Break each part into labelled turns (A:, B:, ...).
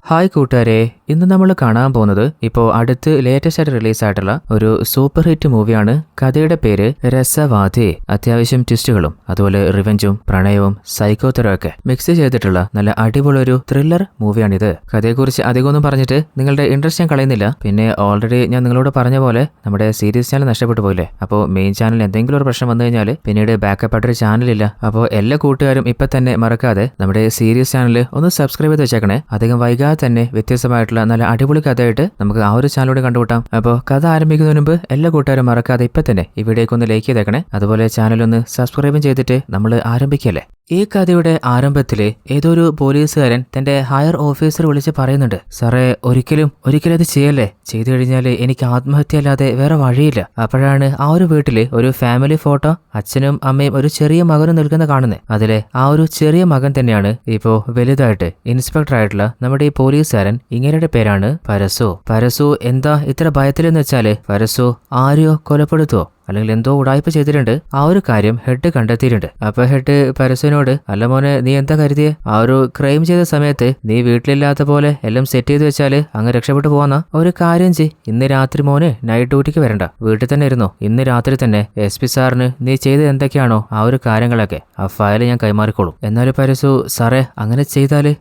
A: Hi കൂട്ടുകാരെ, ഇന്ന് നമ്മൾ കാണാൻ പോകുന്നത് ഇപ്പോൾ അടുത്ത് ലേറ്റസ്റ്റ് ആയിട്ട് റിലീസായിട്ടുള്ള ഒരു സൂപ്പർ ഹിറ്റ് മൂവിയാണ്. കഥയുടെ പേര് രസവാദി. അത്യാവശ്യം ട്വിസ്റ്റുകളും അതുപോലെ റിവെഞ്ചും പ്രണയവും സൈക്കോത്തരമൊക്കെ മിക്സ് ചെയ്തിട്ടുള്ള നല്ല അടിപൊളി ഒരു ത്രില്ലർ മൂവിയാണിത്. കഥയെക്കുറിച്ച് അധികമൊന്നും പറഞ്ഞിട്ട് നിങ്ങളുടെ ഇൻട്രസ്റ്റ് ഞാൻ കളയുന്നില്ല. പിന്നെ ഓൾറെഡി ഞാൻ നിങ്ങളോട് പറഞ്ഞ പോലെ നമ്മുടെ സീരീസ് ചാനൽ നഷ്ടപ്പെട്ടു പോയില്ലേ. അപ്പോൾ മെയിൻ ചാനൽ എന്തെങ്കിലും ഒരു പ്രശ്നം വന്നു കഴിഞ്ഞാൽ പിന്നീട് ബാക്കപ്പ് ആയിട്ടൊരു ചാനലില്ല. അപ്പോൾ എല്ലാ കൂട്ടുകാരും ഇപ്പം തന്നെ മറക്കാതെ നമ്മുടെ സീരീസ് ചാനൽ ഒന്ന് സബ്സ്ക്രൈബ് ചെയ്ത് വെച്ചേക്കണേ. അധികം വൈകാതെ തന്നെ വ്യത്യസ്തമായിട്ടുള്ള നല്ല അടിപൊളി കഥയായിട്ട് നമുക്ക് ആ ഒരു ചാനലിലൂടെ കണ്ടുകൂട്ടാം. അപ്പോൾ കഥ ആരംഭിക്കുന്നതിന് മുമ്പ് എല്ലാ കൂട്ടുകാരും മറക്കാതെ ഇപ്പം തന്നെ ഈ വീഡിയോക്ക് ഒന്ന് ലൈക്ക് ചെയ്തേക്കണേ. അതുപോലെ ചാനൽ ഒന്ന് സബ്സ്ക്രൈബും ചെയ്തിട്ട് നമ്മൾ ആരംഭിക്കല്ലേ. ഈ കഥയുടെ ആരംഭത്തില് ഏതൊരു പോലീസുകാരൻ തന്റെ ഹയർ ഓഫീസർ വിളിച്ച് പറയുന്നുണ്ട്, സാറേ ഒരിക്കലും അത് ചെയ്യല്ലേ, ചെയ്തു കഴിഞ്ഞാൽ എനിക്ക് ആത്മഹത്യ അല്ലാതെ വേറെ വഴിയില്ല. അപ്പോഴാണ് ആ ഒരു വീട്ടില് ഒരു ഫാമിലി ഫോട്ടോ അച്ഛനും അമ്മയും ഒരു ചെറിയ മകനും നിൽക്കുന്ന കാണുന്നത്. അതിലെ ആ ഒരു ചെറിയ മകൻ തന്നെയാണ് ഇപ്പോ വലുതായിട്ട് ഇൻസ്പെക്ടർ ആയിട്ടുള്ള നമ്മുടെ ഈ പോലീസുകാരൻ. ഇങ്ങനെയുടെ പേരാണ് പരസു. പരസു എന്താ ഇത്ര ഭയത്തിലെന്ന് വെച്ചാല് പരസു ആരെയോ കൊലപ്പെടുത്തുവോ അല്ലെങ്കിൽ എന്തോ ഉടായ്പ ചെയ്തിട്ടുണ്ട്. ആ ഒരു കാര്യം ഹെഡ് കണ്ടെത്തിയിട്ടുണ്ട്. അപ്പൊ ഹെഡ് പരസ്യനോട്, അല്ല മോനെ, നീ എന്താ കരുതിയെ? ആ ഒരു ക്രൈം ചെയ്ത സമയത്ത് നീ വീട്ടിലില്ലാത്ത പോലെ എല്ലാം സെറ്റ് ചെയ്ത് വെച്ചാല് അങ്ങ് രക്ഷപ്പെട്ടു പോവാന്ന ഒരു കാര്യം ചെയ്. ഇന്ന് രാത്രി മോനെ നൈറ്റ് ഡ്യൂട്ടിക്ക് വരണ്ട, വീട്ടിൽ തന്നെ ഇരുന്നോ. ഇന്ന് രാത്രി തന്നെ SP സാറിന് നീ ചെയ്ത് എന്തൊക്കെയാണോ ആ ഒരു കാര്യങ്ങളൊക്കെ ആ ഫയല് ഞാൻ കൈമാറിക്കോളും. എന്നാലും പരസു, സാറേ അങ്ങനെ ചെയ്താല്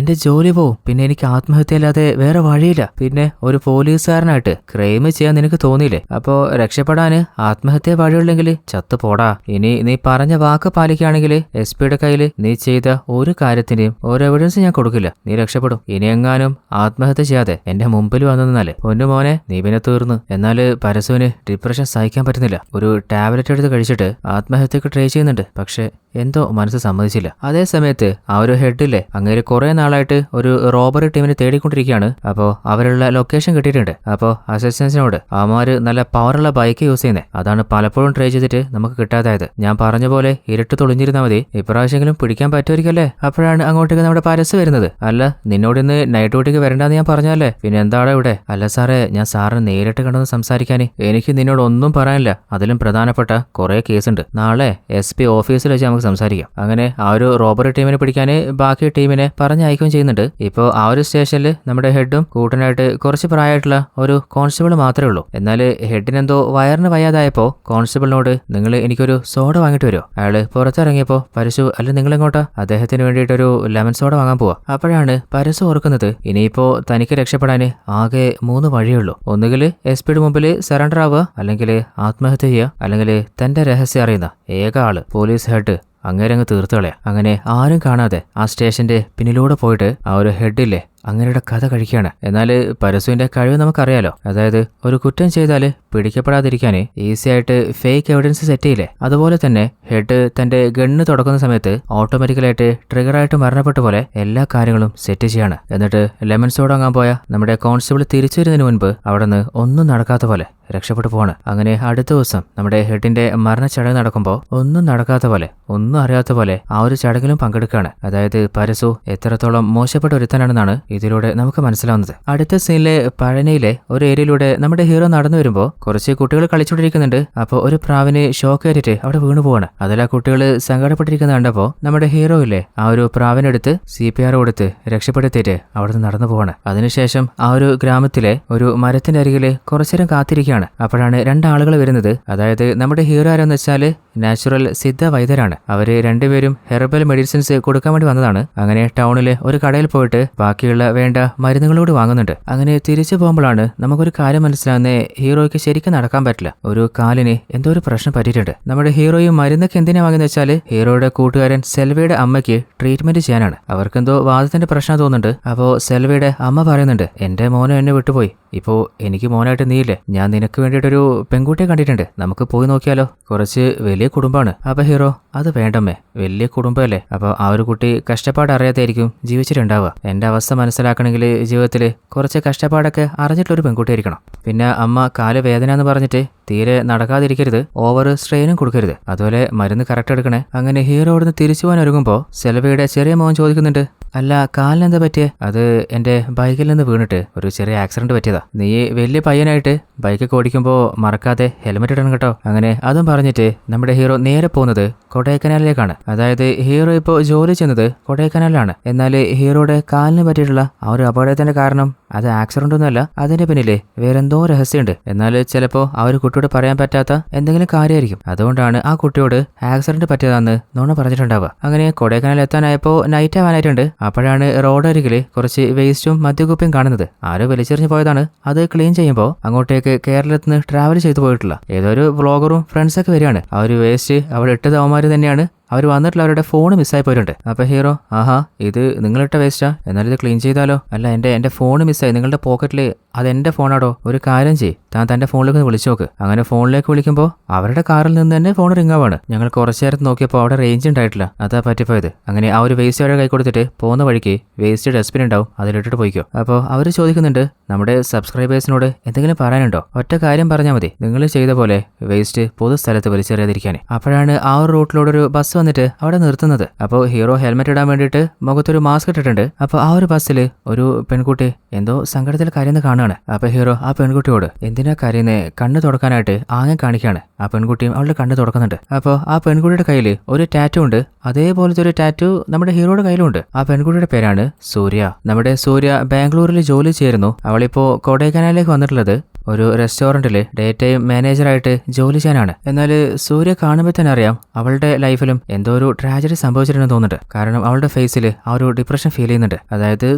A: എന്റെ ജോലി പോവും, പിന്നെ എനിക്ക് ആത്മഹത്യ അല്ലാതെ വേറെ വഴിയില്ല. പിന്നെ ഒരു പോലീസുകാരനായിട്ട് ക്രൈം ചെയ്യാൻ നിനക്ക് തോന്നിയില്ലേ? അപ്പോ രക്ഷപ്പെടാന് ആത്മഹത്യ വഴിയുള്ളെങ്കിൽ ചത്തുപോടാ. ഇനി നീ പറഞ്ഞ വാക്ക് പാലിക്കുകയാണെങ്കിൽ SP കയ്യിൽ നീ ചെയ്ത ഒരു കാര്യത്തിന്റെയും ഒരു എവിഡൻസ് ഞാൻ കൊടുക്കില്ല, നീ രക്ഷപ്പെടും. ഇനി എങ്ങാനും ആത്മഹത്യ ചെയ്യാതെ എന്റെ മുമ്പിൽ വന്നെന്നാല് പൊന്നു മോനെ നീ പിന്നെ തീർന്നു. എന്നാല് പരസുവിന് ഡിപ്രഷൻ സഹിക്കാൻ പറ്റുന്നില്ല. ഒരു ടാബ്ലറ്റ് എടുത്ത് കഴിച്ചിട്ട് ആത്മഹത്യക്ക് ട്രൈ ചെയ്യുന്നുണ്ട്. പക്ഷെ എന്തോ മനസ്സ് സമ്മതിച്ചില്ല. അതേ സമയത്ത് ആ ഒരു ഹെഡില്ലേ അങ്ങനെ കുറെ നാളായിട്ട് ഒരു റോബറി ടീമിനെ തേടിക്കൊണ്ടിരിക്കുകയാണ്. അപ്പോ അവരുള്ള ലൊക്കേഷൻ കിട്ടിയിട്ടുണ്ട്. അപ്പോ അസിസ്റ്റൻസിനോട് അവന്മാര് നല്ല പവറുള്ള ബൈക്ക് യൂസ് ചെയ്യുന്നത്, അതാണ് പലപ്പോഴും ട്രൈ ചെയ്തിട്ട് നമുക്ക് കിട്ടാതായത്. ഞാൻ പറഞ്ഞ പോലെ ഇരുട്ട് തൊളിഞ്ഞിരുന്നാൽ മതി, ഇപ്രാവശ്യമെങ്കിലും പിടിക്കാൻ പറ്റുമായിരിക്കല്ലേ. അപ്പോഴാണ് അങ്ങോട്ടേക്ക് നമ്മുടെ പരസ് വരുന്നത്. അല്ല, നിന്നോട് ഇന്ന് നൈറ്റ് ഡ്യൂട്ടിക്ക് വരണ്ടെന്ന് ഞാൻ പറഞ്ഞല്ലേ, പിന്നെ എന്താണ് ഇവിടെ? അല്ല സാറേ, ഞാൻ സാറിന് നേരിട്ട് കണ്ടെന്ന് സംസാരിക്കാന്. എനിക്ക് നിന്നോട് ഒന്നും പറയാനില്ല. അതിലും പ്രധാനപ്പെട്ട കുറെ കേസുണ്ട്. നാളെ SP ഓഫീസിൽ വെച്ച് നമുക്ക് സംസാരിക്കാം. അങ്ങനെ ആ ഒരു റോബറി ടീമിനെ പിടിക്കാന് ബാക്കി ടീമിനെ പറഞ്ഞയക്കുകയും ചെയ്യുന്നുണ്ട്. ഇപ്പോ ആ ഒരു സ്റ്റേഷനിൽ നമ്മുടെ ഹെഡും കൂട്ടനായിട്ട് കുറച്ച് പ്രായമായിട്ടുള്ള ഒരു കോൺസ്റ്റബിൾ മാത്രമേ ഉള്ളൂ. എന്നാൽ ഹെഡിനെന്തോ വയറിന് വയ്യാതായപ്പോ കോൺസ്റ്റബിളിനോട്, നിങ്ങൾ എനിക്കൊരു സോഡ വാങ്ങിട്ട് വരുമോ? അയാള് പുറത്തിറങ്ങിയപ്പോ പരസു, അല്ല നിങ്ങളെങ്ങോട്ടാ? അദ്ദേഹത്തിന് വേണ്ടിയിട്ടൊരു ലെമൺ സോഡ വാങ്ങാൻ പോവാ. അപ്പോഴാണ് പരസു ഓർക്കുന്നത്, ഇനിയിപ്പോ തനിക്ക് രക്ഷപ്പെടാന് ആകെ 3 വഴിയുള്ളൂ. ഒന്നുകിൽ SP മുമ്പിൽ സറണ്ടർ ആവുക, അല്ലെങ്കിൽ ആത്മഹത്യ ചെയ്യുക, അല്ലെങ്കിൽ തന്റെ രഹസ്യം അറിയുന്ന ഏക ആള് പോലീസ് ഹെഡ് അങ്ങേരങ്ങ് തീർത്തുകളയാ. അങ്ങനെ ആരും കാണാതെ ആ സ്റ്റേഷന്റെ പിന്നിലൂടെ പോയിട്ട് ആ ഒരു ഹെഡില്ലേ അങ്ങനെയുടെ കഥ കഴിക്കുകയാണ്. എന്നാൽ പരസുവിന്റെ കഴിവ് നമുക്കറിയാലോ. അതായത് ഒരു കുറ്റം ചെയ്താല് പിടിക്കപ്പെടാതിരിക്കാന് ഈസി ആയിട്ട് ഫേക്ക് എവിഡൻസ് സെറ്റ് ചെയ്യില്ലേ, അതുപോലെ തന്നെ ഹെഡ് തന്റെ ഗണ്ണ് തുടക്കുന്ന സമയത്ത് ഓട്ടോമാറ്റിക്കലായിട്ട് ട്രിഗറായിട്ട് മരണപ്പെട്ട പോലെ എല്ലാ കാര്യങ്ങളും സെറ്റ് ചെയ്യാണ്. എന്നിട്ട് ലെമൺ സോഡ വാങ്ങാൻ പോയ നമ്മുടെ കോൺസ്റ്റബിൾ തിരിച്ചു വരുന്നതിന് മുൻപ് അവിടെ നിന്ന് ഒന്നും നടക്കാത്ത പോലെ രക്ഷപ്പെട്ടു പോവാണ്. അങ്ങനെ അടുത്ത ദിവസം നമ്മുടെ ഹെഡിന്റെ മരണച്ചടങ്ങ് നടക്കുമ്പോൾ ഒന്നും നടക്കാത്ത പോലെ, ഒന്നും അറിയാത്ത പോലെ ആ ഒരു ചടങ്ങിലും പങ്കെടുക്കുകയാണ്. അതായത് പരസു എത്രത്തോളം മോശപ്പെട്ട ഒരുത്തനാണെന്നാണ് ഇതിലൂടെ നമുക്ക് മനസ്സിലാവുന്നത്. അടുത്ത സീനിലെ പഴനിയിലെ ഒരു ഏരിയയിലൂടെ നമ്മുടെ ഹീറോ നടന്നു വരുമ്പോ കുറച്ച് കുട്ടികൾ കളിച്ചുകൊണ്ടിരിക്കുന്നുണ്ട്. അപ്പൊ ഒരു പ്രാവിന് ഷോക്ക് കയറ്റിട്ട് അവിടെ വീണു പോവാണ്. അതിൽ ആ കുട്ടികൾ സങ്കടപ്പെട്ടിരിക്കുന്ന കണ്ടപ്പോ നമ്മുടെ ഹീറോ ഇല്ലേ ആ ഒരു പ്രാവിനെടുത്ത് CPR കൊടുത്ത് രക്ഷപ്പെടുത്തിയിട്ട് അവിടെ നിന്ന് നടന്നു പോവാണ്. അതിനുശേഷം ആ ഒരു ഗ്രാമത്തിലെ ഒരു മരത്തിന്റെ അരികില് കുറച്ചേരം കാത്തിരിക്കുകയാണ്. അപ്പോഴാണ് 2 ആളുകൾ വരുന്നത്. അതായത് നമ്മുടെ ഹീറോ ആരെന്ന് വെച്ചാല് നാച്ചുറൽ സിദ്ധ വൈദ്യരാണ്. അവര് രണ്ടുപേരും ഹെർബൽ മെഡിസിൻസ് കൊടുക്കാൻ വേണ്ടി വന്നതാണ്. അങ്ങനെ ടൗണിലെ ഒരു കടയിൽ പോയിട്ട് ബാക്കിയുള്ള വേണ്ട മരുന്നുകളോട് വാങ്ങുന്നുണ്ട്. അങ്ങനെ തിരിച്ചു പോകുമ്പോഴാണ് നമുക്കൊരു കാര്യം മനസ്സിലാവുന്നേ, ഹീറോയ്ക്ക് ശരിക്കും നടക്കാൻ പറ്റില്ല. ഒരു കാലിന് എന്തോ ഒരു പ്രശ്നം പറ്റിയിട്ടുണ്ട്. നമ്മുടെ ഹീറോയും മരുന്നൊക്കെ എന്തിനാ വാങ്ങുന്ന വെച്ചാല് ഹീറോയുടെ കൂട്ടുകാരൻ സെൽവയുടെ അമ്മയ്ക്ക് ട്രീറ്റ്മെന്റ് ചെയ്യാനാണ്. അവർക്കെന്തോ വാദത്തിന്റെ പ്രശ്നം തോന്നുന്നുണ്ട്. അപ്പോ സെൽവയുടെ അമ്മ പറയുന്നുണ്ട്, എന്റെ മോനെ എന്നെ വിട്ടുപോയി, ഇപ്പോ എനിക്ക് മോനായിട്ട് നീയില്ലേ, ഞാൻ നിനക്ക് വേണ്ടിയിട്ടൊരു പെൺകുട്ടിയെ കണ്ടിട്ടുണ്ട്, നമുക്ക് പോയി നോക്കിയാലോ. കുറച്ച് വലിയ കുടുംബമാണ്. അപ്പൊ ഹീറോ, അത് വേണ്ടമ്മേ, വലിയ കുടുംബമല്ലേ, അപ്പൊ ആ ഒരു കുട്ടി കഷ്ടപ്പാട് അറിയാത്തായിരിക്കും ജീവിച്ചിട്ടുണ്ടാവുക. എന്റെ അവസ്ഥ മനസ്സിലാക്കണമെങ്കിൽ ജീവിതത്തിൽ കുറച്ച് കഷ്ടപ്പാടൊക്കെ അറിഞ്ഞിട്ടുള്ളൊരു പെൺകുട്ടിയായിരിക്കണം. പിന്നെ അമ്മ കാല് വേദന എന്ന് പറഞ്ഞിട്ട് തീരെ നടക്കാതിരിക്കരുത്, ഓവർ സ്ട്രെയിനും കൊടുക്കരുത്, അതുപോലെ മരുന്ന് കറക്റ്റ് എടുക്കണേ. അങ്ങനെ ഹീറോ അവിടുന്ന് തിരിച്ചു പോകാൻ ഒരുങ്ങുമ്പോൾ സെൽവയുടെ ചെറിയ മോൻ ചോദിക്കുന്നുണ്ട്, അല്ല കാലിനെന്താ പറ്റിയേ? അത് എന്റെ ബൈക്കിൽ നിന്ന് വീണിട്ട് ഒരു ചെറിയ ആക്സിഡന്റ് പറ്റിയതാ. നീ വലിയ പയ്യനായിട്ട് ബൈക്കൊക്കെ ഓടിക്കുമ്പോൾ മറക്കാതെ ഹെൽമെറ്റ് ഇടണം കേട്ടോ. അങ്ങനെ അതും പറഞ്ഞിട്ട് നമ്മുടെ ഹീറോ നേരെ പോകുന്നത് കൊടൈക്കനാലിലേക്കാണ്. അതായത് ഹീറോ ഇപ്പോൾ ജോലി ചെയ്യുന്നത് കൊടൈക്കനാലിലാണ്. എന്നാൽ ഹീറോയുടെ കാലിന് പറ്റിയിട്ടുള്ള ആ ഒരു അപകടത്തിന്റെ കാരണം അത് ആക്സിഡന്റ് ഒന്നുമല്ല, അതിന്റെ പിന്നിലെ വേറെന്തോ രഹസ്യമുണ്ട്. എന്നാൽ ചിലപ്പോൾ ആ ഒരു കുട്ടിയോട് പറയാൻ പറ്റാത്ത എന്തെങ്കിലും കാര്യമായിരിക്കും. അതുകൊണ്ടാണ് ആ കുട്ടിയോട് ആക്സിഡന്റ് പറ്റിയതാന്ന് നുണ പറഞ്ഞിട്ടുണ്ടാവുക. അങ്ങനെ കൊടൈക്കനാൽ എത്താനായപ്പോൾ നൈറ്റ് ആവാനായിട്ടുണ്ട്. അപ്പോഴാണ് റോഡരികില് കുറച്ച് വേസ്റ്റും മദ്യക്കുപ്പിയും കാണുന്നത്. ആരോ വലിച്ചെറിഞ്ഞു പോയതാണ്. അത് ക്ലീൻ ചെയ്യുമ്പോൾ അങ്ങോട്ടേക്ക് കേരളത്തിൽ നിന്ന് ട്രാവൽ ചെയ്തു പോയിട്ടുള്ള ഏതൊരു വ്ളോഗറും ഫ്രണ്ട്സൊക്കെ വരികയാണ്. ആ ഒരു വേസ്റ്റ് അവിടെ ഇട്ടത് അവന്മാര് തന്നെയാണ്. അവർ വന്നിട്ടുള്ള അവരുടെ ഫോൺ മിസ്സായി പോയിട്ടുണ്ട്. അപ്പൊ ഹീറോ ആഹാ ഇത് നിങ്ങളിട്ട വേസ്റ്റാ, എന്നാലും ഇത് ക്ലീൻ ചെയ്താലോ? അല്ല എന്റെ ഫോൺ മിസ്സായി, നിങ്ങളുടെ പോക്കറ്റില് അതെന്റെ ഫോണാടോ. ഒരു കാര്യം ചെയ്യ്, താൻ തന്റെ ഫോണിലേക്ക് വിളിച്ചു നോക്ക്. അങ്ങനെ ഫോണിലേക്ക് വിളിക്കുമ്പോൾ അവരുടെ കാറിൽ നിന്ന് തന്നെ ഫോൺ റിങ്ങാവാണ്. ഞങ്ങൾ കുറച്ചു നേരത്ത് നോക്കിയപ്പോൾ അവിടെ റേഞ്ച് ഉണ്ടായിട്ടില്ല, അതാ പറ്റിപ്പോയത്. അങ്ങനെ ആ ഒരു വേസ്റ്റ് അവരുടെ കൈ കൊടുത്തിട്ട് പോകുന്ന വഴിക്ക് വേസ്റ്റ് ഡസ്റ്റ്ബിൻ ഉണ്ടാവും, അതിലിട്ടിട്ട് പോയിക്കോ. അപ്പോൾ അവർ ചോദിക്കുന്നുണ്ട് നമ്മുടെ സബ്സ്ക്രൈബേഴ്സിനോട് എന്തെങ്കിലും പറയാനുണ്ടോ? ഒറ്റ കാര്യം പറഞ്ഞാൽ മതി, നിങ്ങൾ ചെയ്ത പോലെ വേസ്റ്റ് പൊതു സ്ഥലത്ത് വലിച്ചെറിയാതിരിക്കാൻ. അപ്പോഴാണ് ആ ഒരു റൂട്ടിലൂടെ ഒരു ബസ് വന്നിട്ട് അവിടെ നിർത്തുന്നത്. അപ്പോൾ ഹീറോ ഹെൽമെറ്റ് ഇടാൻ വേണ്ടിയിട്ട് മുഖത്തൊരു മാസ്ക് ഇട്ടിട്ടുണ്ട്. അപ്പോൾ ആ ഒരു ബസ്സിൽ ഒരു പെൺകുട്ടി എന്തോ സങ്കടത്തിൽ കരയുന്ന കാണുകയാണ്. അപ്പൊ ഹീറോ ആ പെൺകുട്ടിയോട് എന്തിനാ കരയുന്നേ, കണ്ണ് തുടക്കാനായിട്ട് ആംഗ്യം കാണിക്കാണ്. ആ പെൺകുട്ടിയും അവളുടെ കണ്ണ് തുറക്കുന്നുണ്ട്. അപ്പോൾ ആ പെൺകുട്ടിയുടെ കയ്യിൽ ഒരു ടാറ്റു ഉണ്ട്. അതേപോലത്തെ ഒരു ടാറ്റു നമ്മുടെ ഹീറോയുടെ കയ്യിലുണ്ട്. ആ പെൺകുട്ടിയുടെ പേരാണ് സൂര്യ. നമ്മുടെ സൂര്യ ബാംഗ്ലൂരിൽ ജോലി ചെയ്യുന്നു. അവളിപ്പോ കൊടൈക്കനാലിലേക്ക് വന്നിട്ടുള്ളത് ഒരു റെസ്റ്റോറന്റില് ഡേ ടൈം മാനേജറായിട്ട് ജോലി ചെയ്യാനാണ്. എന്നാൽ സൂര്യ കാണുമ്പോൾ തന്നെ അറിയാം അവളുടെ ലൈഫിലും എന്തോ ഒരു ട്രാജഡി സംഭവിച്ചിട്ടുണ്ടെന്ന് തോന്നുന്നുണ്ട്. കാരണം അവളുടെ ഫേസിൽ ആ ഒരു ഡിപ്രഷൻ ഫീൽ ചെയ്യുന്നുണ്ട്. അതായത്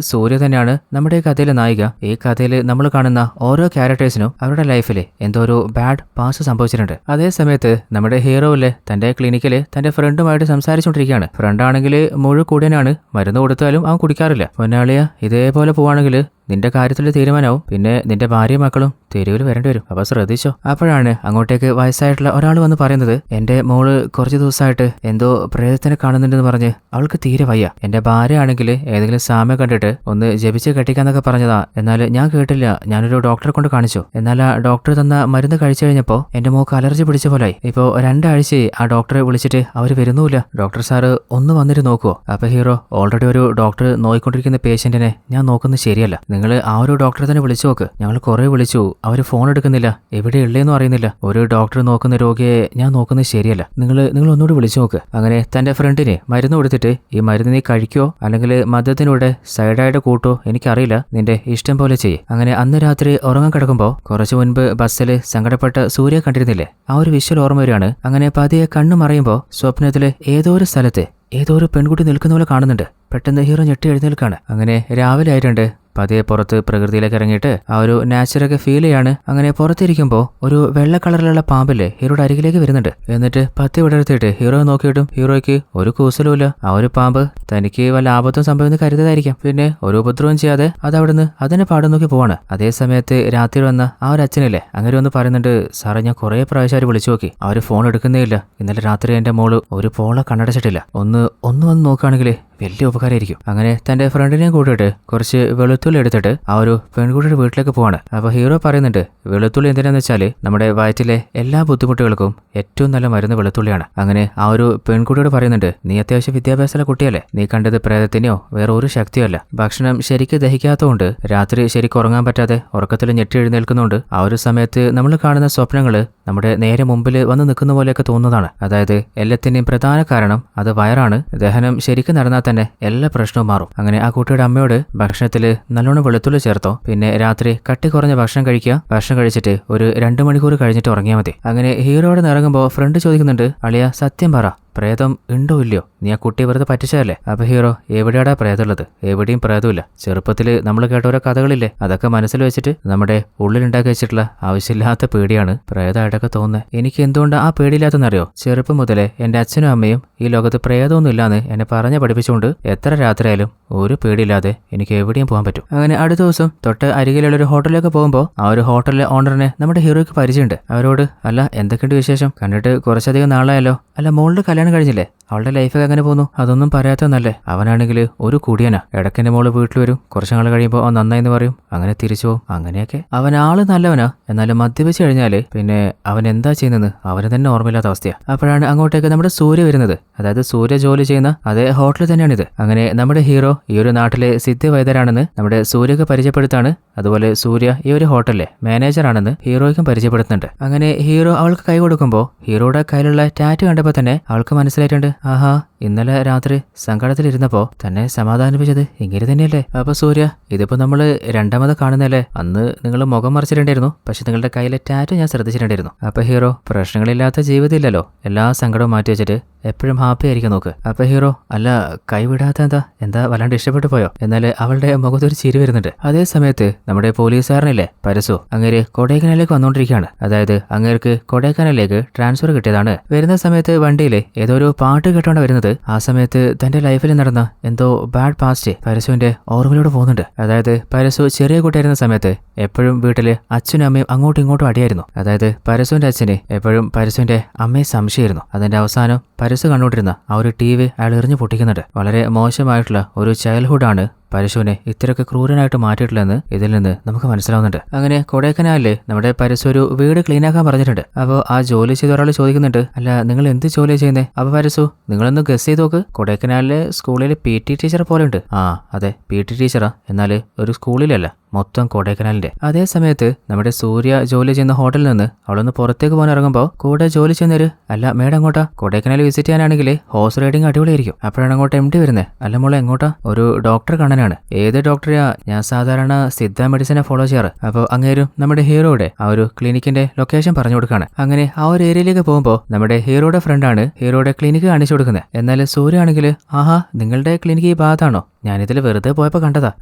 A: സൂര്യ തന്നെയാണ് നമ്മുടെ ഈ കഥയിലെ നായിക. ഈ കഥയിൽ നമ്മൾ കാണുന്ന ഓരോ ക്യാരക്ടേഴ്സിനും അവരുടെ ലൈഫിൽ എന്തോ ഒരു ബാഡ് പാസ് സംഭവിച്ചിട്ടുണ്ട്. അതേ സമയത്ത് നമ്മുടെ ഹീറോയില് തന്റെ ക്ലിനിക്കിൽ തന്റെ ഫ്രണ്ടുമായിട്ട് സംസാരിച്ചുകൊണ്ടിരിക്കുകയാണ്. ഫ്രണ്ടാണെങ്കിൽ മുഴുകൂടിയനാണ്, മരുന്ന് കൊടുത്താലും അവൻ കുടിക്കാറില്ല. പൊന്നാളിയ ഇതേപോലെ പോവാണെങ്കിൽ നിന്റെ കാര്യത്തിൽ തീരുമാനവും, പിന്നെ നിന്റെ ഭാര്യയും മക്കളും തെരുവിൽ വരേണ്ടി വരും. അപ്പൊ ശ്രദ്ധിച്ചോ. അപ്പോഴാണ് അങ്ങോട്ടേക്ക് വയസ്സായിട്ടുള്ള ഒരാൾ വന്ന് പറയുന്നത്, എന്റെ മോള് കുറച്ച് ദിവസമായിട്ട് എന്തോ പ്രേതത്തിനെ കാണുന്നുണ്ടെന്ന് പറഞ്ഞ് അവൾക്ക് തീരെ വയ്യ. എന്റെ ഭാര്യ ആണെങ്കിൽ ഏതെങ്കിലും സാമ്യം കണ്ടിട്ട് ഒന്ന് ജപിച്ച് കെട്ടിക്കാന്നൊക്കെ പറഞ്ഞതാ. എന്നാൽ ഞാൻ കേട്ടില്ല, ഞാനൊരു ഡോക്ടറെ കൊണ്ട് കാണിച്ചു. എന്നാൽ ആ ഡോക്ടർ തന്ന മരുന്ന് കഴിച്ചു കഴിഞ്ഞപ്പോ എന്റെ മോക്ക് അലർജി പിടിച്ച പോലായി. ഇപ്പോ 2 ആഴ്ചയായി ആ ഡോക്ടറെ വിളിച്ചിട്ട് അവര് വരുന്നുമില്ല. ഡോക്ടർ സാറ് ഒന്ന് വന്നിട്ട് നോക്കുവോ? അപ്പൊ ഹീറോ ഓൾറെഡി ഒരു ഡോക്ടർ നോയിക്കൊണ്ടിരിക്കുന്ന പേഷ്യന്റിനെ ഞാൻ നോക്കുന്നത് ശരിയല്ല, നിങ്ങൾ ആ ഒരു ഡോക്ടറെ തന്നെ വിളിച്ചു നോക്ക്. ഞങ്ങൾ കുറെ വിളിച്ചു, അവര് ഫോൺ എടുക്കുന്നില്ല, എവിടെയുള്ളേന്നും അറിയുന്നില്ല. ഒരു ഡോക്ടർ നോക്കുന്ന രോഗിയെ ഞാൻ നോക്കുന്നത് ശരിയല്ല, നിങ്ങൾ ഒന്നുകൂടി വിളിച്ചു നോക്ക്. അങ്ങനെ തന്റെ ഫ്രണ്ടിന് മരുന്ന് കൊടുത്തിട്ട് ഈ മരുന്ന് നീ കഴിക്കോ അല്ലെങ്കിൽ മദ്യത്തിനൂടെ സൈഡായിട്ട് കൂട്ടോ എനിക്കറിയില്ല, നിന്റെ ഇഷ്ടം പോലെ ചെയ്യ്. അങ്ങനെ അന്ന് രാത്രി ഉറങ്ങാൻ കിടക്കുമ്പോൾ കുറച്ചു മുൻപ് ബസ്സിൽ സങ്കടപ്പെട്ട സൂര്യ കണ്ടിരുന്നില്ലേ, ആ ഒരു വിഷ്വൽ ഓർമ്മ വരികയാണ്. അങ്ങനെ പതിയെ കണ്ണു മറയുമ്പോൾ സ്വപ്നത്തില് ഏതോ ഒരു സ്ഥലത്ത് ഏതോ ഒരു പെൺകുട്ടി നിൽക്കുന്ന പോലെ കാണുന്നുണ്ട്. പെട്ടെന്ന് ഹീറോ ഞെട്ടി എഴുന്നേൽക്കാണ്. അങ്ങനെ രാവിലെ ആയിട്ടുണ്ട്. പതിയെ പുറത്ത് പ്രകൃതിയിലേക്ക് ഇറങ്ങിയിട്ട് ആ ഒരു നാച്ചുറൊക്കെ ഫീൽ ചെയ്യാണ്. അങ്ങനെ പുറത്തിരിക്കുമ്പോൾ ഒരു വെള്ള കളറിലുള്ള പാമ്പില്ലേ ഹീറോയുടെ അരികിലേക്ക് വരുന്നുണ്ട്. എന്നിട്ട് പത്തി വിടർത്തിയിട്ട് ഹീറോ നോക്കിയിട്ടും ഹീറോയ്ക്ക് ഒരു കൂസലുമില്ല. ആ ഒരു പാമ്പ് തനിക്ക് വല്ല ആപത്തും സംഭവിന്ന് കരുതായിരിക്കാം. പിന്നെ ഒരു ഉപദ്രവം ചെയ്യാതെ അത് അവിടുന്ന് അതിനെ പാടം നോക്കി പോവാണ്. അതേ സമയത്ത് രാത്രി വന്ന ആ ഒരു അച്ഛനില്ലേ അങ്ങനെ ഒന്ന് പറയുന്നുണ്ട്, സാറേ ഞാൻ കുറെ പ്രാവശ്യം വിളിച്ചു നോക്കി, ആ ഒരു ഫോൺ എടുക്കുന്നേ ഇല്ല. ഇന്നലെ രാത്രി എന്റെ മോള് ഒരു പോള കണ്ണടച്ചിട്ടില്ല, ഒന്ന് വന്ന് നോക്കുകയാണെങ്കിൽ വലിയ ഉപകാരമായിരിക്കും. അങ്ങനെ തന്റെ ഫ്രണ്ടിനെയും കൂട്ടിയിട്ട് കുറച്ച് വെളുത്തുള്ളി എടുത്തിട്ട് ആ ഒരു പെൺകുട്ടിയുടെ വീട്ടിലേക്ക് പോവാണ്. അപ്പൊ ഹീറോ പറയുന്നുണ്ട്, വെളുത്തുള്ളി എന്തിനാന്ന് വെച്ചാല് നമ്മുടെ വയറ്റിലെ എല്ലാ ബുദ്ധിമുട്ടുകൾക്കും ഏറ്റവും നല്ല മരുന്ന് വെളുത്തുള്ളിയാണ്. അങ്ങനെ ആ ഒരു പെൺകുട്ടിയോട് പറയുന്നുണ്ട്, നീ അത്യാവശ്യം വിദ്യാഭ്യാസമുള്ള കുട്ടിയല്ലേ, നീ കണ്ടത് പ്രേതത്തിനെയോ വേറെ ഒരു ശക്തിയോ അല്ല. ഭക്ഷണം ശരിക്ക് ദഹിക്കാത്തതുകൊണ്ട് രാത്രി ശരിക്കും ഉറങ്ങാൻ പറ്റാതെ ഉറക്കത്തിൽ ഞെട്ടി എഴുന്നേൽക്കുന്നുണ്ട്. ആ ഒരു സമയത്ത് നമ്മൾ കാണുന്ന സ്വപ്നങ്ങള് നമ്മുടെ നേരെ മുമ്പിൽ വന്ന് നിൽക്കുന്ന പോലെയൊക്കെ തോന്നുന്നതാണ്. അതായത് എല്ലാത്തിന്റെയും പ്രധാന കാരണം അത് വയറാണ്. ദഹനം ശരിക്കും നടന്നാൽ തന്നെ എല്ലാ പ്രശ്നവും മാറും. അങ്ങനെ ആ കുട്ടിയുടെ അമ്മയോട് ഭക്ഷണത്തിൽ നല്ലോണം വെളുത്തുള്ളി ചേർത്തോ, പിന്നെ രാത്രി കട്ടി കുറഞ്ഞ ഭക്ഷണം കഴിക്കുക, ഭക്ഷണം കഴിച്ചിട്ട് ഒരു 2 മണിക്കൂർ കഴിഞ്ഞിട്ട് ഉറങ്ങിയാൽ മതി. അങ്ങനെ ഹീറോയോട് ഇറങ്ങുമ്പോൾ ഫ്രണ്ട് ചോദിക്കുന്നുണ്ട്, അളിയ സത്യം പറ, പ്രേതം ഉണ്ടോ ഇല്ലയോ, നീ ആ കുട്ടി വെറുതെ പറ്റിച്ചതല്ലേ? അപ്പൊ ഹീറോ, എവിടെയാടാ പ്രേതമുള്ളത്, എവിടെയും പ്രേതമില്ല. ചെറുപ്പത്തില് നമ്മൾ കേട്ട ഓരോ കഥകളില്ലേ, അതൊക്കെ മനസ്സിൽ വെച്ചിട്ട് നമ്മുടെ ഉള്ളിലുണ്ടാക്കി വെച്ചിട്ടുള്ള ആവശ്യമില്ലാത്ത പേടിയാണ് പ്രേതമായിട്ടൊക്കെ തോന്നുന്നത്. എനിക്ക് എന്തുകൊണ്ട് ആ പേടിയില്ലാത്തെന്നറിയോ? ചെറുപ്പം മുതലേ എന്റെ അച്ഛനും അമ്മയും ഈ ലോകത്ത് പ്രേതമൊന്നും ഇല്ലാന്ന് എന്നെ പറഞ്ഞ് പഠിപ്പിച്ചുകൊണ്ട് എത്ര രാത്രിയായാലും ഒരു പേടിയില്ലാതെ എനിക്ക് എവിടെയും പോകാൻ പറ്റും. അങ്ങനെ അടുത്ത ദിവസം തൊട്ട് അരികിലുള്ള ഒരു ഹോട്ടലിലേക്ക് പോകുമ്പോൾ ആ ഒരു ഹോട്ടലിലെ ഓണറിനെ നമ്മുടെ ഹീറോയ്ക്ക് പരിചയമുണ്ട്. അവരോട്, അല്ല എന്തൊക്കെയുണ്ട് വിശേഷം, കണ്ടിട്ട് കുറച്ചധികം നാളായല്ലോ, അല്ല മോളുടെ കല്യാണം കല്യാണം കഴിഞ്ഞില്ലേ, അവളുടെ ലൈഫൊക്കെ എങ്ങനെ പോകുന്നു? അതൊന്നും പറയാത്തന്നല്ലേ. അവനാണെങ്കിൽ ഒരു കുടിയനാ. ഇടയ്ക്കെന്റെ മോള് വീട്ടിൽ വരും, കുറച്ചു നാൾ കഴിയുമ്പോൾ അവൻ നന്നായിന്ന് പറയും, അങ്ങനെ തിരിച്ചു പോകും. അങ്ങനെയൊക്കെ അവൻ ആള് നല്ലവനാ, എന്നാലും മദ്യപിച്ച് കഴിഞ്ഞാല് പിന്നെ അവൻ എന്താ ചെയ്യുന്നത് അവന് തന്നെ ഓർമ്മയില്ലാത്ത അവസ്ഥയാ. അപ്പോഴാണ് അങ്ങോട്ടേക്ക് നമ്മുടെ സൂര്യ വരുന്നത്. അതായത് സൂര്യ ജോലി ചെയ്യുന്ന അതേ ഹോട്ടൽ തന്നെയാണിത്. അങ്ങനെ നമ്മുടെ ഹീറോ ഈ ഒരു നാട്ടിലെ സിദ്ധവൈദ്യരാണെന്ന് നമ്മുടെ സൂര്യക്ക് പരിചയപ്പെടുത്താണ്. അതുപോലെ സൂര്യ ഈ ഒരു ഹോട്ടലിലെ മാനേജർ ആണെന്ന് ഹീറോയ്ക്കും പരിചയപ്പെടുത്തുന്നുണ്ട്. അങ്ങനെ ഹീറോ അവൾക്ക് കൈ കൊടുക്കുമ്പോൾ ഹീറോയുടെ കയ്യിലുള്ള ടാറ്റു കണ്ടപ്പോൾ തന്നെ അവൾക്ക് മനസ്സിലായിട്ടുണ്ട്, ആഹാ ഇന്നലെ രാത്രി സങ്കടത്തിലിരുന്നപ്പോ തന്നെ സമാധാനിപ്പിച്ചത് ഇങ്ങനെ തന്നെയല്ലേ. അപ്പൊ സൂര്യ, ഇതിപ്പോ നമ്മള് രണ്ടാമത് കാണുന്നല്ലേ. അന്ന് നിങ്ങൾ മുഖം മറിച്ചിട്ടുണ്ടായിരുന്നു, പക്ഷെ നിങ്ങളുടെ കയ്യിലെ ടാറ്റു ഞാൻ ശ്രദ്ധിച്ചിട്ടുണ്ടായിരുന്നു. അപ്പൊ ഹീറോ, പ്രശ്നങ്ങളില്ലാത്ത ജീവിതം ഇല്ലല്ലോ, എല്ലാ സങ്കടവും മാറ്റി വെച്ചിട്ട് എപ്പോഴും ഹാപ്പി ആയിരിക്കും നോക്ക്. അപ്പൊ ഹീറോ, അല്ല കൈവിടാത്ത എന്താ വല്ലാണ്ട് ഇഷ്ടപ്പെട്ടു പോയോ? എന്നാൽ അവളുടെ മുഖത്തൊരു ചിരി വരുന്നുണ്ട്. അതേ സമയത്ത് നമ്മുടെ പോലീസുകാരനില്ലേ പരസു, അങ്ങേര് കൊടൈക്കനാലിലേക്ക് വന്നുകൊണ്ടിരിക്കുകയാണ്. അതായത് അങ്ങേർക്ക് കൊടൈക്കനാലിലേക്ക് ട്രാൻസ്ഫർ കിട്ടിയതാണ്. വരുന്ന സമയത്ത് വണ്ടിയിൽ ഏതോ ഒരു പാട്ട് കേട്ടോണ്ട് വരുന്നത്. ആ സമയത്ത് തന്റെ ലൈഫിൽ നടന്ന എന്തോ ബാഡ് പാസ്റ്റ് പരസുവിന്റെ ഓർമ്മയിലൂടെ പോകുന്നുണ്ട്. അതായത് പരസു ചെറിയ കുട്ടിയായിരുന്ന സമയത്ത് എപ്പോഴും വീട്ടില് അച്ഛനും അമ്മയും അങ്ങോട്ടും ഇങ്ങോട്ടും അടിയായിരുന്നു. അതായത് പരസുവിന്റെ അച്ഛന് എപ്പോഴും പരസുവിന്റെ അമ്മയെ സംശയമായിരുന്നു. അതിന്റെ അവസാനം പരസു കണ്ടുകൊണ്ടിരുന്ന ആ ഒരു TV അയാൾ എറിഞ്ഞു പൊട്ടിക്കുന്നുണ്ട്. വളരെ മോശമായിട്ടുള്ള ഒരു ചൈൽഡ്ഹുഡാണ് പരശുവിനെ ഇത്രയൊക്കെ ക്രൂരനായിട്ട് മാറ്റിയിട്ടില്ലെന്ന് ഇതിൽ നിന്ന് നമുക്ക് മനസ്സിലാവുന്നുണ്ട്. അങ്ങനെ കൊടൈക്കനാലില് നമ്മുടെ പരശു ഒരു വീട് ക്ലീനാക്കാൻ പറഞ്ഞിട്ടുണ്ട്. അപ്പോൾ ആ ജോലി ചെയ്ത ഒരാൾ ചോദിക്കുന്നുണ്ട്, അല്ല നിങ്ങൾ എന്ത് ജോലി ചെയ്യുന്നേ? അപ്പൊ പരശു, നിങ്ങളൊന്ന് ഗസ് ചെയ്ത് നോക്ക്, കൊടൈക്കനാലിലെ സ്കൂളിലെ PT ടീച്ചർ പോലെ ഉണ്ട്. ആ അതെ, PT ടീച്ചറാ, എന്നാൽ ഒരു സ്കൂളിലല്ല, മൊത്തം കൊടൈക്കനാലിന്റെ. അതേ സമയത്ത് നമ്മുടെ സൂര്യ ജോലി ചെയ്യുന്ന ഹോട്ടലിൽ നിന്ന് അവളൊന്ന് പുറത്തേക്ക് പോകാൻ ഇറങ്ങുമ്പോൾ കൂടെ ജോലി ചെയ്യുന്നവര്, അല്ല മേഡം എങ്ങോട്ടാ? കൊടൈക്കനാൽ വിസിറ്റ് ചെയ്യാനാണെങ്കിൽ ഹോഴ്സ് റൈഡിങ് അടിപൊളിയായിരിക്കും. അപ്പോഴാണ് അങ്ങോട്ട് MD വരുന്നത്. അല്ല മോളെ എങ്ങോട്ടാ? ഒരു ഡോക്ടറെ കാണാനാണ്. ഏത് ഡോക്ടറെയാ? ഞാൻ സാധാരണ സിദ്ധ മെഡിസിനെ ഫോളോ ചെയ്യാറ്. അപ്പോൾ അങ്ങേരും നമ്മുടെ ഹീറോയുടെ ആ ഒരു ക്ലിനിക്കിന്റെ ലൊക്കേഷൻ പറഞ്ഞു കൊടുക്കാണ്. അങ്ങനെ ആ ഒരു ഏരിയയിലേക്ക് പോകുമ്പോൾ നമ്മുടെ ഹീറോയുടെ ഫ്രണ്ടാണ് ഹീറോയുടെ ക്ലിനിക്ക് കാണിച്ചു കൊടുക്കുന്നത്. എന്നാൽ സൂര്യ ആണെങ്കിൽ, ആഹാ നിങ്ങളുടെ ക്ലിനിക്ക് ഈ ഭാഗത്താണോ? ഞാനിതിൽ വെറുതെ പോയപ്പോൾ കണ്ടതാ.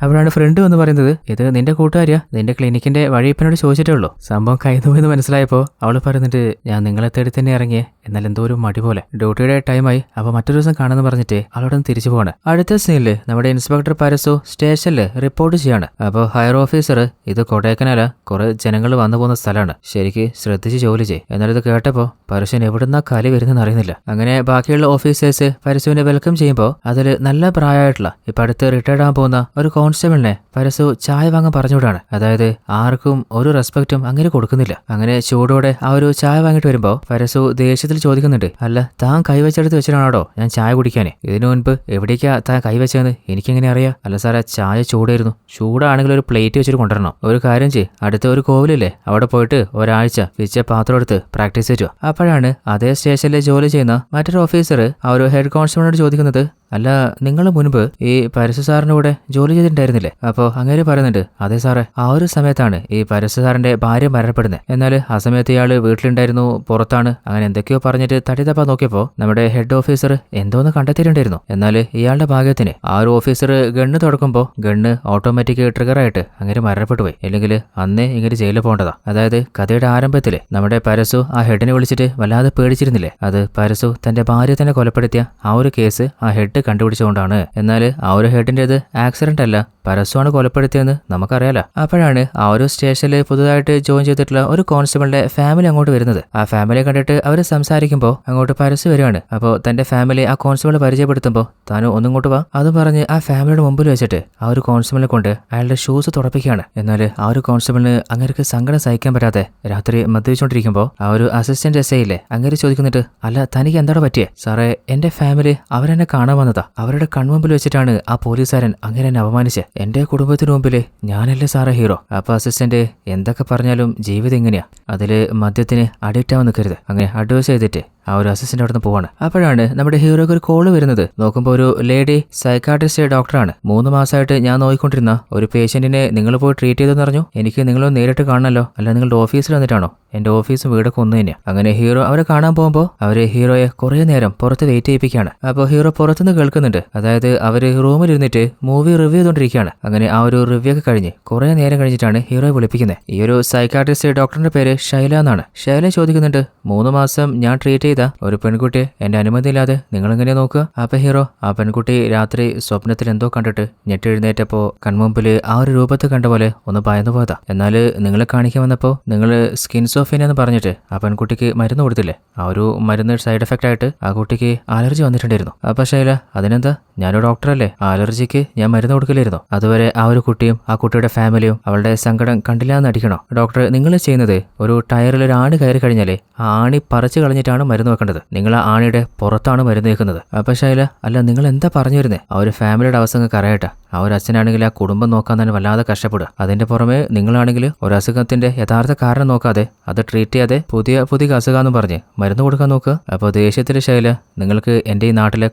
A: അപ്പോഴാണ് ഫ്രണ്ട് വന്ന് പറയുന്നത്, ഇത് നിന്റെ കൂട്ടുകാരിയാ, നിന്റെ ക്ലിനിക്കിന്റെ വഴിയപ്പനോട് ചോദിച്ചിട്ടേ ഉള്ളൂ. സംഭവം കൈന്നുപോയെന്ന് മനസ്സിലായപ്പോൾ അവള് പറയുന്നുണ്ട്, ഞാൻ നിങ്ങളെ തേടി തന്നെ ഇറങ്ങിയേ, എന്നാൽ എന്തോ ഒരു മടി പോലെ. ഡ്യൂട്ടിയുടെ ടൈമായി, അപ്പോൾ മറ്റൊരു ദിവസം കാണുമെന്ന് പറഞ്ഞിട്ട് അവളോട് തിരിച്ചു പോവാണ്. അടുത്ത സീനില് നമ്മുടെ ഇൻസ്പെക്ടർ പരസു സ്റ്റേഷനിൽ റിപ്പോർട്ട് ചെയ്യാണ്. അപ്പോൾ ഹയർ ഓഫീസർ, ഇത് കൊടൈക്കനാല കുറെ ജനങ്ങൾ വന്നു പോകുന്ന സ്ഥലമാണ്, ശരിക്ക് ശ്രദ്ധിച്ച് ജോലി ചെയ്യും. എന്നാൽ ഇത് കേട്ടപ്പോൾ പരശുവിന് എവിടുന്ന കലി വരുന്നെന്ന് അറിയുന്നില്ല. അങ്ങനെ ബാക്കിയുള്ള ഓഫീസേഴ്സ് പരശുവിനെ വെൽക്കം ചെയ്യുമ്പോൾ അതിൽ നല്ല പ്രായമായിട്ടുള്ള ഇപ്പൊ അടുത്ത് റിട്ടയർഡ് ആകാൻ പോകുന്ന ഒരു കോൺസ്റ്റബിളിനെ പരസു ചായ വാങ്ങാൻ പറഞ്ഞുവിടാണ്. അതായത് ആർക്കും ഒരു റെസ്പെക്റ്റും അങ്ങനെ കൊടുക്കുന്നില്ല. അങ്ങനെ ചൂടോടെ ആ ഒരു ചായ വാങ്ങിട്ട് വരുമ്പോൾ പരസു ദേഷ്യത്തിൽ ചോദിക്കുന്നുണ്ട്, അല്ല താൻ കൈവച്ചെടുത്ത് വെച്ചിട്ടാണോ ഞാൻ ചായ കുടിക്കാനേ? ഇതിനു മുൻപ് എവിടേക്കാ താൻ കൈവച്ചതെന്ന് എനിക്കെങ്ങനെ അറിയാം? അല്ല സാറേ, ചായ ചൂടായിരുന്നു. ചൂടാണെങ്കിൽ ഒരു പ്ലേറ്റ് വെച്ചിട്ട് കൊണ്ടുവരണം. ഒരു കാര്യം ചെയ്യ്, അടുത്ത ഒരു കോവിലില്ലേ അവിടെ പോയിട്ട് ഒരാഴ്ച വെച്ച പാത്രം എടുത്ത് പ്രാക്ടീസ് ചെയ്യുക. അപ്പോഴാണ് അതേ സ്റ്റേഷനിൽ ജോലി ചെയ്യുന്ന മറ്റൊരു ഓഫീസർ ആ ഒരു ഹെഡ് കോൺസ്റ്റബിളിനോട് ചോദിക്കുന്നത്, അല്ല നിങ്ങൾ മുൻപ് ഈ പരസ്യ സാറിന്റെ കൂടെ ജോലി ചെയ്തിട്ടുണ്ടായിരുന്നില്ലേ? അപ്പോൾ അങ്ങനെ പറയുന്നുണ്ട്, അതെ സാറേ, ആ ഒരു സമയത്താണ് ഈ പരസ്യ സാറിന്റെ ഭാര്യ മരണപ്പെടുന്നത്. എന്നാൽ ആ സമയത്ത് ഇയാൾ വീട്ടിലുണ്ടായിരുന്നു, പുറത്താണ്, അങ്ങനെ എന്തൊക്കെയോ പറഞ്ഞിട്ട് തട്ടിത്തപ്പാൻ നോക്കിയപ്പോൾ നമ്മുടെ ഹെഡ് ഓഫീസർ എന്തോന്ന് കണ്ടെത്തിയിട്ടുണ്ടായിരുന്നു. എന്നാൽ ഇയാളുടെ ഭാഗ്യത്തിന് ആ ഒരു ഓഫീസർ ഗണ്ണ് തുടക്കുമ്പോൾ ഗണ്ണ് ഓട്ടോമാറ്റിക് ട്രിഗറായിട്ട് അങ്ങനെ മരണപ്പെട്ടു പോയി. അല്ലെങ്കിൽ അന്നേ ഇങ്ങനെ ജയിലിൽ പോകേണ്ടതാ. അതായത് കഥയുടെ ആരംഭത്തില് നമ്മുടെ പരസു ആ ഹെഡിനെ വിളിച്ചിട്ട് വല്ലാതെ പേടിച്ചിരുന്നില്ലേ? അത് പരസു തന്റെ ഭാര്യ തന്നെ കൊലപ്പെടുത്തിയ ആ ഒരു കേസ് ആ ഹെഡ് കണ്ടുപിടിച്ചുകൊണ്ടാണ്. എന്നാൽ ആ ഒരു ഹെഡിൻ്റെത് ആക്സിഡന്റ് അല്ല, പരസ്യമാണ് കൊലപ്പെടുത്തിയെന്ന് നമുക്കറിയാലോ. അപ്പോഴാണ് ആ ഒരു സ്റ്റേഷനിൽ പുതുതായിട്ട് ജോയിൻ ചെയ്തിട്ടുള്ള ഒരു കോൺസ്റ്റബിളിന്റെ ഫാമിലി അങ്ങോട്ട് വരുന്നത്. ആ ഫാമിലിയെ കണ്ടിട്ട് അവർ സംസാരിക്കുമ്പോൾ അങ്ങോട്ട് പരസ്യം വരികയാണ്. അപ്പോൾ തന്റെ ഫാമിലി ആ കോൺസ്റ്റബിൾ പരിചയപ്പെടുത്തുമ്പോൾ താനും ഒന്നിങ്ങോട്ട് വാ അത് പറഞ്ഞ് ആ ഫാമിലിയുടെ മുമ്പിൽ വെച്ചിട്ട് ആ ഒരു കോൺസ്റ്റബിളിനെ കൊണ്ട് അയാളുടെ ഷൂസ് തുടപ്പിക്കുകയാണ്. എന്നാൽ ആ ഒരു കോൺസ്റ്റബിളിന് അങ്ങേർക്ക് സങ്കടം സഹിക്കാൻ പറ്റാതെ രാത്രി മദ്യപിച്ചുകൊണ്ടിരിക്കുമ്പോൾ ആ ഒരു അസിസ്റ്റന്റ് SI ഇല്ലേ അങ്ങേര് ചോദിക്കുന്നുണ്ട്, അല്ല തനിക്ക് എന്താണ് പറ്റിയേ? സാറേ, എന്റെ ഫാമിലി അവരെന്നെ കാണാൻ വന്നതാ. അവരുടെ കൺമുമ്പിൽ വെച്ചിട്ടാണ് ആ പോലീസുകാരൻ അങ്ങനെ എന്നെ അപമാനിച്ച്. എന്റെ കുടുംബത്തിന് മുമ്പില് ഞാനല്ലേ സാറേ ഹീറോ? അപ്പൊ അസിസ്റ്റന്റ്, എന്തൊക്കെ പറഞ്ഞാലും ജീവിതം എങ്ങനെയാ, അതില് മദ്യത്തിന് അഡിക്റ്റ് ആവാൻ നിൽക്കരുത്. അങ്ങനെ അഡ്വൈസ് ചെയ്തിട്ട് ആ ഒരു അസിസ്റ്റന്റ് അവിടെ നിന്ന് പോവാണ്. അപ്പോഴാണ് നമ്മുടെ ഹീറോയ്ക്ക് ഒരു കോള് വരുന്നത്. നോക്കുമ്പോൾ ഒരു ലേഡി സൈക്കാട്രിസ്റ്റ് ഡോക്ടറാണ്. 3 മാസമായിട്ട് ഞാൻ നോക്കിക്കൊണ്ടിരുന്ന ഒരു പേഷ്യന്റിനെ നിങ്ങൾ പോയി ട്രീറ്റ് ചെയ്തെന്ന് പറഞ്ഞു. എനിക്ക് നിങ്ങളൊന്ന് നേരിട്ട് കാണണമല്ലോ, അല്ല നിങ്ങളുടെ ഓഫീസിൽ വന്നിട്ടാണോ? എന്റെ ഓഫീസും വീടൊക്കെ ഒന്ന് തന്നെയാണ്. അങ്ങനെ ഹീറോ അവരെ കാണാൻ പോകുമ്പോൾ അവര് ഹീറോയെ കുറെ നേരം പുറത്ത് വെയിറ്റ് ചെയ്യിപ്പിക്കുകയാണ്. അപ്പോൾ ഹീറോ പുറത്തുനിന്ന് കേൾക്കുന്നുണ്ട്. അതായത് അവര് റൂമിൽ ഇരുന്നിട്ട് മൂവി റിവ്യൂ ചെയ്തുകൊണ്ടിരിക്കുകയാണ്. അങ്ങനെ ആ ഒരു റിവ്യൂ ഒക്കെ കഴിഞ്ഞ് കുറെ നേരം കഴിഞ്ഞിട്ടാണ് ഹീറോയെ വിളിപ്പിക്കുന്നത്. ഈ ഒരു സൈക്കാട്രിസ്റ്റ് ഡോക്ടറിന്റെ പേര് ഷൈല എന്നാണ്. ഷൈല ചോദിക്കുന്നുണ്ട്, 3 മാസം ഞാൻ ട്രീറ്റ് ചെയ്ത ചെയ്ത ഒരു പെൺകുട്ടിയെ എന്റെ അനുമതിയില്ലാതെ നിങ്ങൾ എങ്ങനെയാ നോക്കുക? അപ്പൊ ഹീറോ ആ പെൺകുട്ടി രാത്രി സ്വപ്നത്തിൽ എന്തോ കണ്ടിട്ട് ഞെട്ടെഴുന്നേറ്റപ്പോ കൺമുമ്പില് ആ ഒരു രൂപത്തെ കണ്ട പോലെ ഒന്ന് ഭയന്നു പോയതാ. എന്നാല് നിങ്ങളെ കാണിക്കാൻ വന്നപ്പോ നിങ്ങൾ സ്കിൻസോഫിന എന്ന് പറഞ്ഞിട്ട് ആ പെൺകുട്ടിക്ക് മരുന്ന് കൊടുത്തില്ലേ? ആ ഒരു മരുന്ന് സൈഡ് എഫക്റ്റ് ആയിട്ട് ആ കുട്ടിക്ക് അലർജി വന്നിട്ടുണ്ടായിരുന്നു. അപ്പൊ ശൈല അതിനെന്താ, ഞാനൊരു ഡോക്ടറല്ലേ, ആ അലർജിക്ക് ഞാൻ മരുന്ന് കൊടുക്കില്ലായിരുന്നു. അതുവരെ ആ ഒരു കുട്ടിയും ആ കുട്ടിയുടെ ഫാമിലിയും അവളുടെ സങ്കടം കണ്ടില്ല എന്ന് അടിക്കണോ? ഡോക്ടർ, നിങ്ങൾ ചെയ്യുന്നത് ഒരു ടയറിൽ ഒരു ആണി കയറി കഴിഞ്ഞാലേ ആ ആണി പറിച്ചു കളഞ്ഞിട്ടാണ് മരുന്ന് വെക്കേണ്ടത്. നിങ്ങൾ ആ ആണിയുടെ പുറത്താണ് മരുന്ന് വെക്കുന്നത്. അപ്പൊ ശൈല, അല്ല നിങ്ങൾ എന്താ പറഞ്ഞു വരുന്നേ? ആ ഒരു ഫാമിലിയുടെ അവസ്ഥ അറിയട്ടെ. ആ ഒരു അച്ഛനാണെങ്കിൽ ആ കുടുംബം നോക്കാൻ തന്നെ വല്ലാതെ കഷ്ടപ്പെടുക. അതിന്റെ പുറമെ നിങ്ങളാണെങ്കിൽ ഒരു അസുഖത്തിന്റെ യഥാർത്ഥ കാരണം നോക്കാതെ അത് ട്രീറ്റ് ചെയ്യാതെ പുതിയ അസുഖമെന്ന് പറഞ്ഞ് മരുന്ന് കൊടുക്കാൻ നോക്കുക. അപ്പോൾ ദേഷ്യത്തിലെ ശൈല, നിങ്ങൾക്ക് എന്റെ ഈ നാട്ടിലെ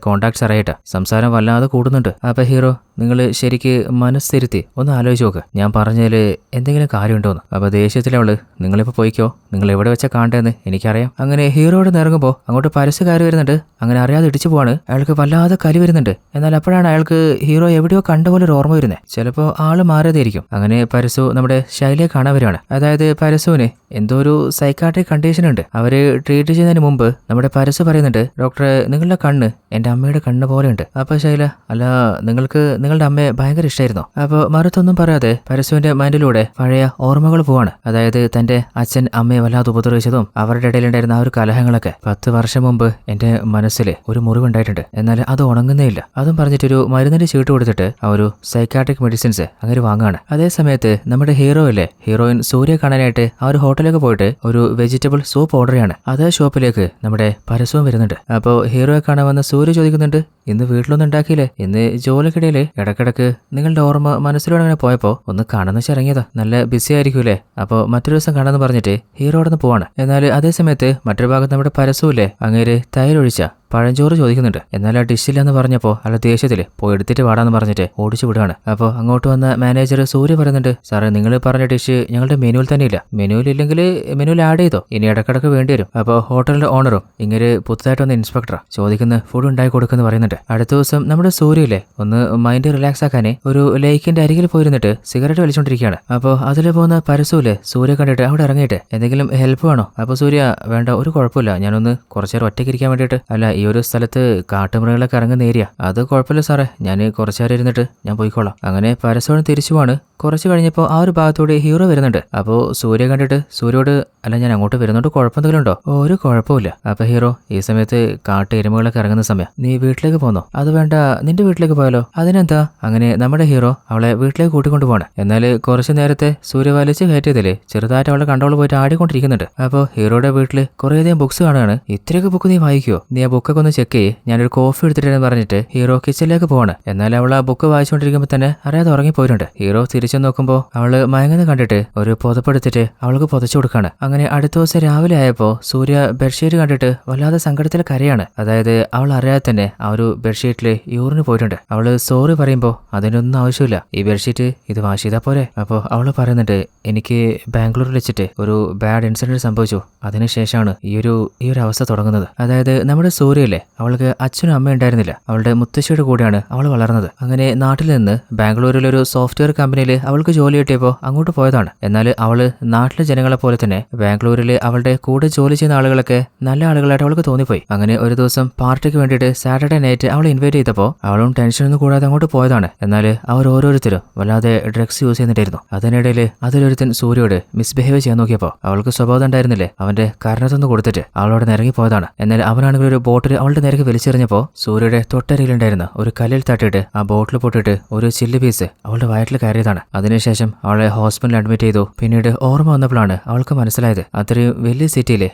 A: കോണ്ടാക്ട്സ് അറിയട്ടെ, സംസാരം വല്ലാതെ കൂടുന്നുണ്ട്. അപ്പൊ ഹീറോ, നിങ്ങൾ ശരിക്ക് മനസ്സിരുത്തി ഒന്ന് ആലോചിച്ച് നോക്ക്, ഞാൻ പറഞ്ഞതിൽ എന്തെങ്കിലും കാര്യമുണ്ടോന്ന്. അപ്പൊ ദേഷ്യത്തിലവള്, നിങ്ങളിപ്പോ പോയിക്കോ, നിങ്ങൾ എവിടെ വെച്ചാൽ കാണേണ്ടതെന്ന് എനിക്കറിയാം. അങ്ങനെ ഹീറോയോട് നിറങ്ങുമ്പോൾ അങ്ങോട്ട് പരസ്യ കയറി വരുന്നുണ്ട്. അങ്ങനെ അറിയാതെ ഇടിച്ചു പോവാണ്. അയാൾക്ക് വല്ലാതെ കലി വരുന്നുണ്ട്. എന്നാൽ അപ്പോഴാണ് അയാൾക്ക് ഹീറോ എവിടെയോ കണ്ട പോലെ ഒരു ഓർമ്മ വരുന്നത്. ചിലപ്പോൾ ആള് മാറിയതായിരിക്കും. അങ്ങനെ പരസു നമ്മുടെ ശൈലിയെ കാണാൻ വരികയാണ്. അതായത് പരസുവിന് എന്തോ ഒരു സൈക്കാട്രിക് കണ്ടീഷൻ ഉണ്ട്. അവര് ട്രീറ്റ് ചെയ്യുന്നതിന് മുമ്പ് നമ്മുടെ പരസു പറയുന്നുണ്ട്, ഡോക്ടറെ നിങ്ങളുടെ കണ്ണ് എന്റെ അമ്മയുടെ കണ്ണ് പോലെയുണ്ട്. അപ്പൊ ശൈല, അല്ല നിങ്ങൾക്ക് നിങ്ങളുടെ അമ്മയെ ഭയങ്കര ഇഷ്ടമായിരുന്നു. അപ്പൊ മറുത്തൊന്നും പറയാതെ പരസുവിന്റെ മൈൻഡിലൂടെ പഴയ ഓർമ്മകൾ പോവാണ്. അതായത് തന്റെ അച്ഛൻ അമ്മയെ വല്ലാതെ ഉപദ്രവിച്ചതും അവരുടെ ഇടയിലുണ്ടായിരുന്ന ആ ഒരു കലഹങ്ങളൊക്കെ. 10 വർഷം മുമ്പ് എന്റെ മനസ്സിൽ ഒരു മുറിവുണ്ടായിട്ടുണ്ട്, എന്നാൽ അത് ഉണങ്ങുന്നേ ഇല്ല. അതും പറഞ്ഞിട്ടൊരു മരുന്നിന്റെ ചീട്ട് കൊടുത്തിട്ട് ആ ഒരു സൈക്കാട്രിക് മെഡിസിൻസ് അങ്ങനെ വാങ്ങാണ്. അതേ സമയത്ത് നമ്മുടെ ഹീറോ അല്ലേ, ഹീറോയിൻ സൂര്യ കാണാനായിട്ട് ആ ഒരു ഹോട്ടലിലേക്ക് പോയിട്ട് ഒരു വെജിറ്റബിൾ സൂപ്പ് ഓർഡർ ചെയ്യാണ്. അതേ ഷോപ്പിലേക്ക് നമ്മുടെ പരസ്യവും വരുന്നുണ്ട്. അപ്പോൾ ഹീറോയെ കാണാൻ വന്ന സൂര്യ ചോദിക്കുന്നുണ്ട്, ഇന്ന് വീട്ടിലൊന്നും ഉണ്ടാക്കിയില്ലേ? ഇന്ന് ജോലിക്കിടയിൽ ഇടക്കിടക്ക് നിങ്ങളുടെ ഓർമ്മ മനസ്സിലൂടെ അങ്ങനെ പോയപ്പോ ഒന്ന് കാണുന്ന ചിറങ്ങിയതാ, നല്ല ബിസി ആയിരിക്കൂലേ, അപ്പോൾ മറ്റൊരു ദിവസം കാണാന്ന് പറഞ്ഞിട്ട് ഹീറോ അവിടെ നിന്ന് പോവാണ്. എന്നാൽ അതേ സമയത്ത് മറ്റൊരു ഭാഗത്ത് നമ്മുടെ പരസ്യമില്ലേ, അങ്ങേര് തൈരൊഴിച്ച പഴഞ്ചോറ് ചോദിക്കുന്നുണ്ട്. എന്നാൽ ആ ഡിഷില്ലെന്ന് പറഞ്ഞപ്പോൾ അയാൾ ദേഷ്യത്തില് പോയി എടുത്തിട്ട് വാടാന്ന് പറഞ്ഞിട്ട് ഓടിച്ചു വിടുകയാണ്. അപ്പോൾ അങ്ങോട്ട് വന്ന മാനേജർ സൂര്യ പറയുന്നുണ്ട്, സാറേ നിങ്ങൾ പറഞ്ഞ ഡിഷ് ഞങ്ങളുടെ മെനുവിൽ തന്നെ ഇല്ല, മെനുവിൽ ഇല്ലെങ്കിൽ മെനുവിൽ ആഡ് ചെയ്തോ, ഇനി ഇടക്കിടക്ക് വേണ്ടി വരും. അപ്പോൾ ഹോട്ടലിന്റെ ഓണറും ഇങ്ങനെ പുതുതായിട്ട് വന്ന ഇൻസ്പെക്ടറാ ചോദിക്കുന്ന ഫുഡ് ഉണ്ടാക്കി കൊടുക്കുന്നു പറയുന്നുണ്ട്. അടുത്ത ദിവസം നമ്മുടെ സൂര്യയിലെ ഒന്ന് മൈൻഡ് റിലാക്സ് ആക്കാനേ ഒരു ലേക്കിന്റെ അരികിൽ പോയിരുന്നിട്ട് സിഗരറ്റ് വലിച്ചുകൊണ്ടിരിക്കുകയാണ്. അപ്പോൾ അതിൽ പോകുന്ന പരസ്യമില്ലേ സൂര്യ കണ്ടിട്ട് അവിടെ ഇറങ്ങിയിട്ട് എന്തെങ്കിലും ഹെൽപ്പ് വേണോ? അപ്പോൾ സൂര്യ, വേണ്ട, ഒരു കുഴപ്പമില്ല, ഞാനൊന്ന് കുറച്ചേരം ഒറ്റയ്ക്ക് ഇരിക്കാൻ വേണ്ടിയിട്ട്. അല്ല, ഈ ഒരു സ്ഥലത്ത് കാട്ടുമൃഗങ്ങളൊക്കെ ഇറങ്ങുന്ന ഏരിയ, അത് കുഴപ്പമില്ല സാറേ, ഞാൻ കുറച്ചേരം ഇരുന്നിട്ട് ഞാൻ പോയിക്കോളാം. അങ്ങനെ പരസ്യം തിരിച്ചുപോവാണ്. കുറച്ച് കഴിഞ്ഞപ്പോൾ ആ ഒരു ഭാഗത്തൂടെ ഹീറോ വരുന്നുണ്ട്. അപ്പോൾ സൂര്യ കണ്ടിട്ട് സൂര്യോട്, അല്ല ഞാൻ അങ്ങോട്ട് വരുന്നുണ്ട്, കുഴപ്പമെന്തെങ്കിലും ഉണ്ടോ? ഒരു കുഴപ്പമില്ല. അപ്പൊ ഹീറോ, ഈ സമയത്ത് കാട്ട് എരുമകളൊക്കെ ഇറങ്ങുന്ന സമയം, നീ വീട്ടിലേക്ക് പോന്നോ? അത് വേണ്ട, നിന്റെ വീട്ടിലേക്ക് പോയാലോ? അതിനെന്താ? അങ്ങനെ നമ്മുടെ ഹീറോ അവളെ വീട്ടിലേക്ക് കൂട്ടിക്കൊണ്ടു പോവാണ്. എന്നാൽ കുറച്ചു നേരത്തെ സൂര്യ വലിച്ച് കയറ്റിയതില് ചെറുതായിട്ട് അവളുടെ കണ്ടോൾ പോയിട്ട് ആടിക്കൊണ്ടിരിക്കുന്നുണ്ട്. അപ്പോൾ ഹീറോയുടെ വീട്ടിൽ കുറേയധികം ബുക്സ് കാണുകയാണ്. ഇത്രയൊക്കെ ബുക്ക് നീ വായിക്കുവോ? നീ ആ ബുക്കൊക്കെ ഒന്ന് ചെക്ക് ചെയ്യ്, ഞാനൊരു കോഫി എടുത്തിട്ടെന്ന് പറഞ്ഞിട്ട് ഹീറോ കിച്ചണിലേക്ക് പോവാണ്. എന്നാൽ അവൾ ആ ബുക്ക് വായിച്ചുകൊണ്ടിരിക്കുമ്പോൾ തന്നെ അറിയാതെ ഉറങ്ങിപ്പോയിട്ടുണ്ട്. ഹീറോ തിരിച്ചു നോക്കുമ്പോൾ അവള് മയങ്ങുന്ന കണ്ടിട്ട് ഒരു പുതപ്പെടുത്തിട്ട് അവൾക്ക് പുതച്ചു കൊടുക്കാണ്. അങ്ങനെ അടുത്ത ദിവസം രാവിലെ ആയപ്പോൾ സൂര്യ ബെഡ്ഷീറ്റ് കണ്ടിട്ട് വല്ലാതെ സങ്കടത്തിൽ കരയാണ്. അതായത് അവൾ അറിയാതെ തന്നെ ആ ഒരു ബെഡ്ഷീറ്റില് യൂറിന് പോയിട്ടുണ്ട്. അവള് സോറി പറയുമ്പോൾ അതിനൊന്നും ആവശ്യമില്ല, ഈ ബെഡ്ഷീറ്റ് ഇത് വാഷ് ചെയ്താൽ പോരെ. അപ്പോൾ അവള് പറയുന്നുണ്ട്, എനിക്ക് ബാംഗ്ലൂരിൽ വെച്ചിട്ട് ഒരു ബാഡ് ഇൻസിഡന്റ് സംഭവിച്ചു, അതിനുശേഷമാണ് ഈ ഒരു അവസ്ഥ തുടങ്ങുന്നത്. അതായത് നമ്മുടെ സൂര്യയില്ലേ, അവൾക്ക് അച്ഛനും അമ്മയും ഉണ്ടായിരുന്നില്ല, അവളുടെ മുത്തശ്ശിയുടെ കൂടെയാണ് അവൾ വളർന്നത്. അങ്ങനെ നാട്ടിൽ നിന്ന് ബാംഗ്ലൂരിലൊരു സോഫ്റ്റ്വെയർ കമ്പനിയിൽ അവൾക്ക് ജോലി കിട്ടിയപ്പോൾ അങ്ങോട്ട് പോയതാണ്. എന്നാൽ അവള് നാട്ടിലെ ജനങ്ങളെ പോലെ തന്നെ ബാംഗ്ലൂരിൽ അവളുടെ കൂടെ ജോലി ചെയ്യുന്ന ആളുകളൊക്കെ നല്ല ആളുകളായിട്ട് അവൾക്ക് തോന്നിപ്പോയി. അങ്ങനെ ഒരു ദിവസം പാർട്ടിക്ക് വേണ്ടിയിട്ട് സാറ്റർഡേ നൈറ്റ് അവളെ ഇൻവൈറ്റ് ചെയ്തപ്പോൾ അവളും ടെൻഷനൊന്നും കൂടാതെ അങ്ങോട്ട് പോയതാണ്. എന്നാൽ അവർ ഓരോരുത്തരും വല്ലാതെ ഡ്രഗ്സ് യൂസ് ചെയ്യുന്നിട്ടായിരുന്നു. അതിനിടയിൽ അതിലൊരുത്തൻ സൂര്യയോട് മിസ്ബിഹേവ് ചെയ്യാൻ നോക്കിയപ്പോൾ അവൾക്ക് സ്വഭാവം ഉണ്ടായിരുന്നില്ലേ, അവന്റെ കാരണത്തൊന്ന് കൊടുത്തിട്ട് അവളോട് ഇറങ്ങി പോയതാണ്. എന്നാൽ അവനാണെങ്കിൽ ഒരു ബോട്ടിൽ അവളുടെ നേരെ വലിച്ചെറിഞ്ഞപ്പോൾ സൂര്യയുടെ തൊട്ടരിയിലുണ്ടായിരുന്ന ഒരു കല്ലിൽ തട്ടിയിട്ട് ആ ബോട്ടിൽ പൊട്ടിയിട്ട് ഒരു ചില്ല് പീസ് അവളുടെ വയറ്റിൽ കയറിയതാണ്. അതിനുശേഷം അവളെ ഹോസ്പിറ്റലിൽ അഡ്മിറ്റ് ചെയ്തു. പിന്നീട് ഓർമ്മ വന്നപ്പോഴാണ് അവൾക്ക് മനസ്സിലായത്, അത്രയും വലിയ സിറ്റിയിലെ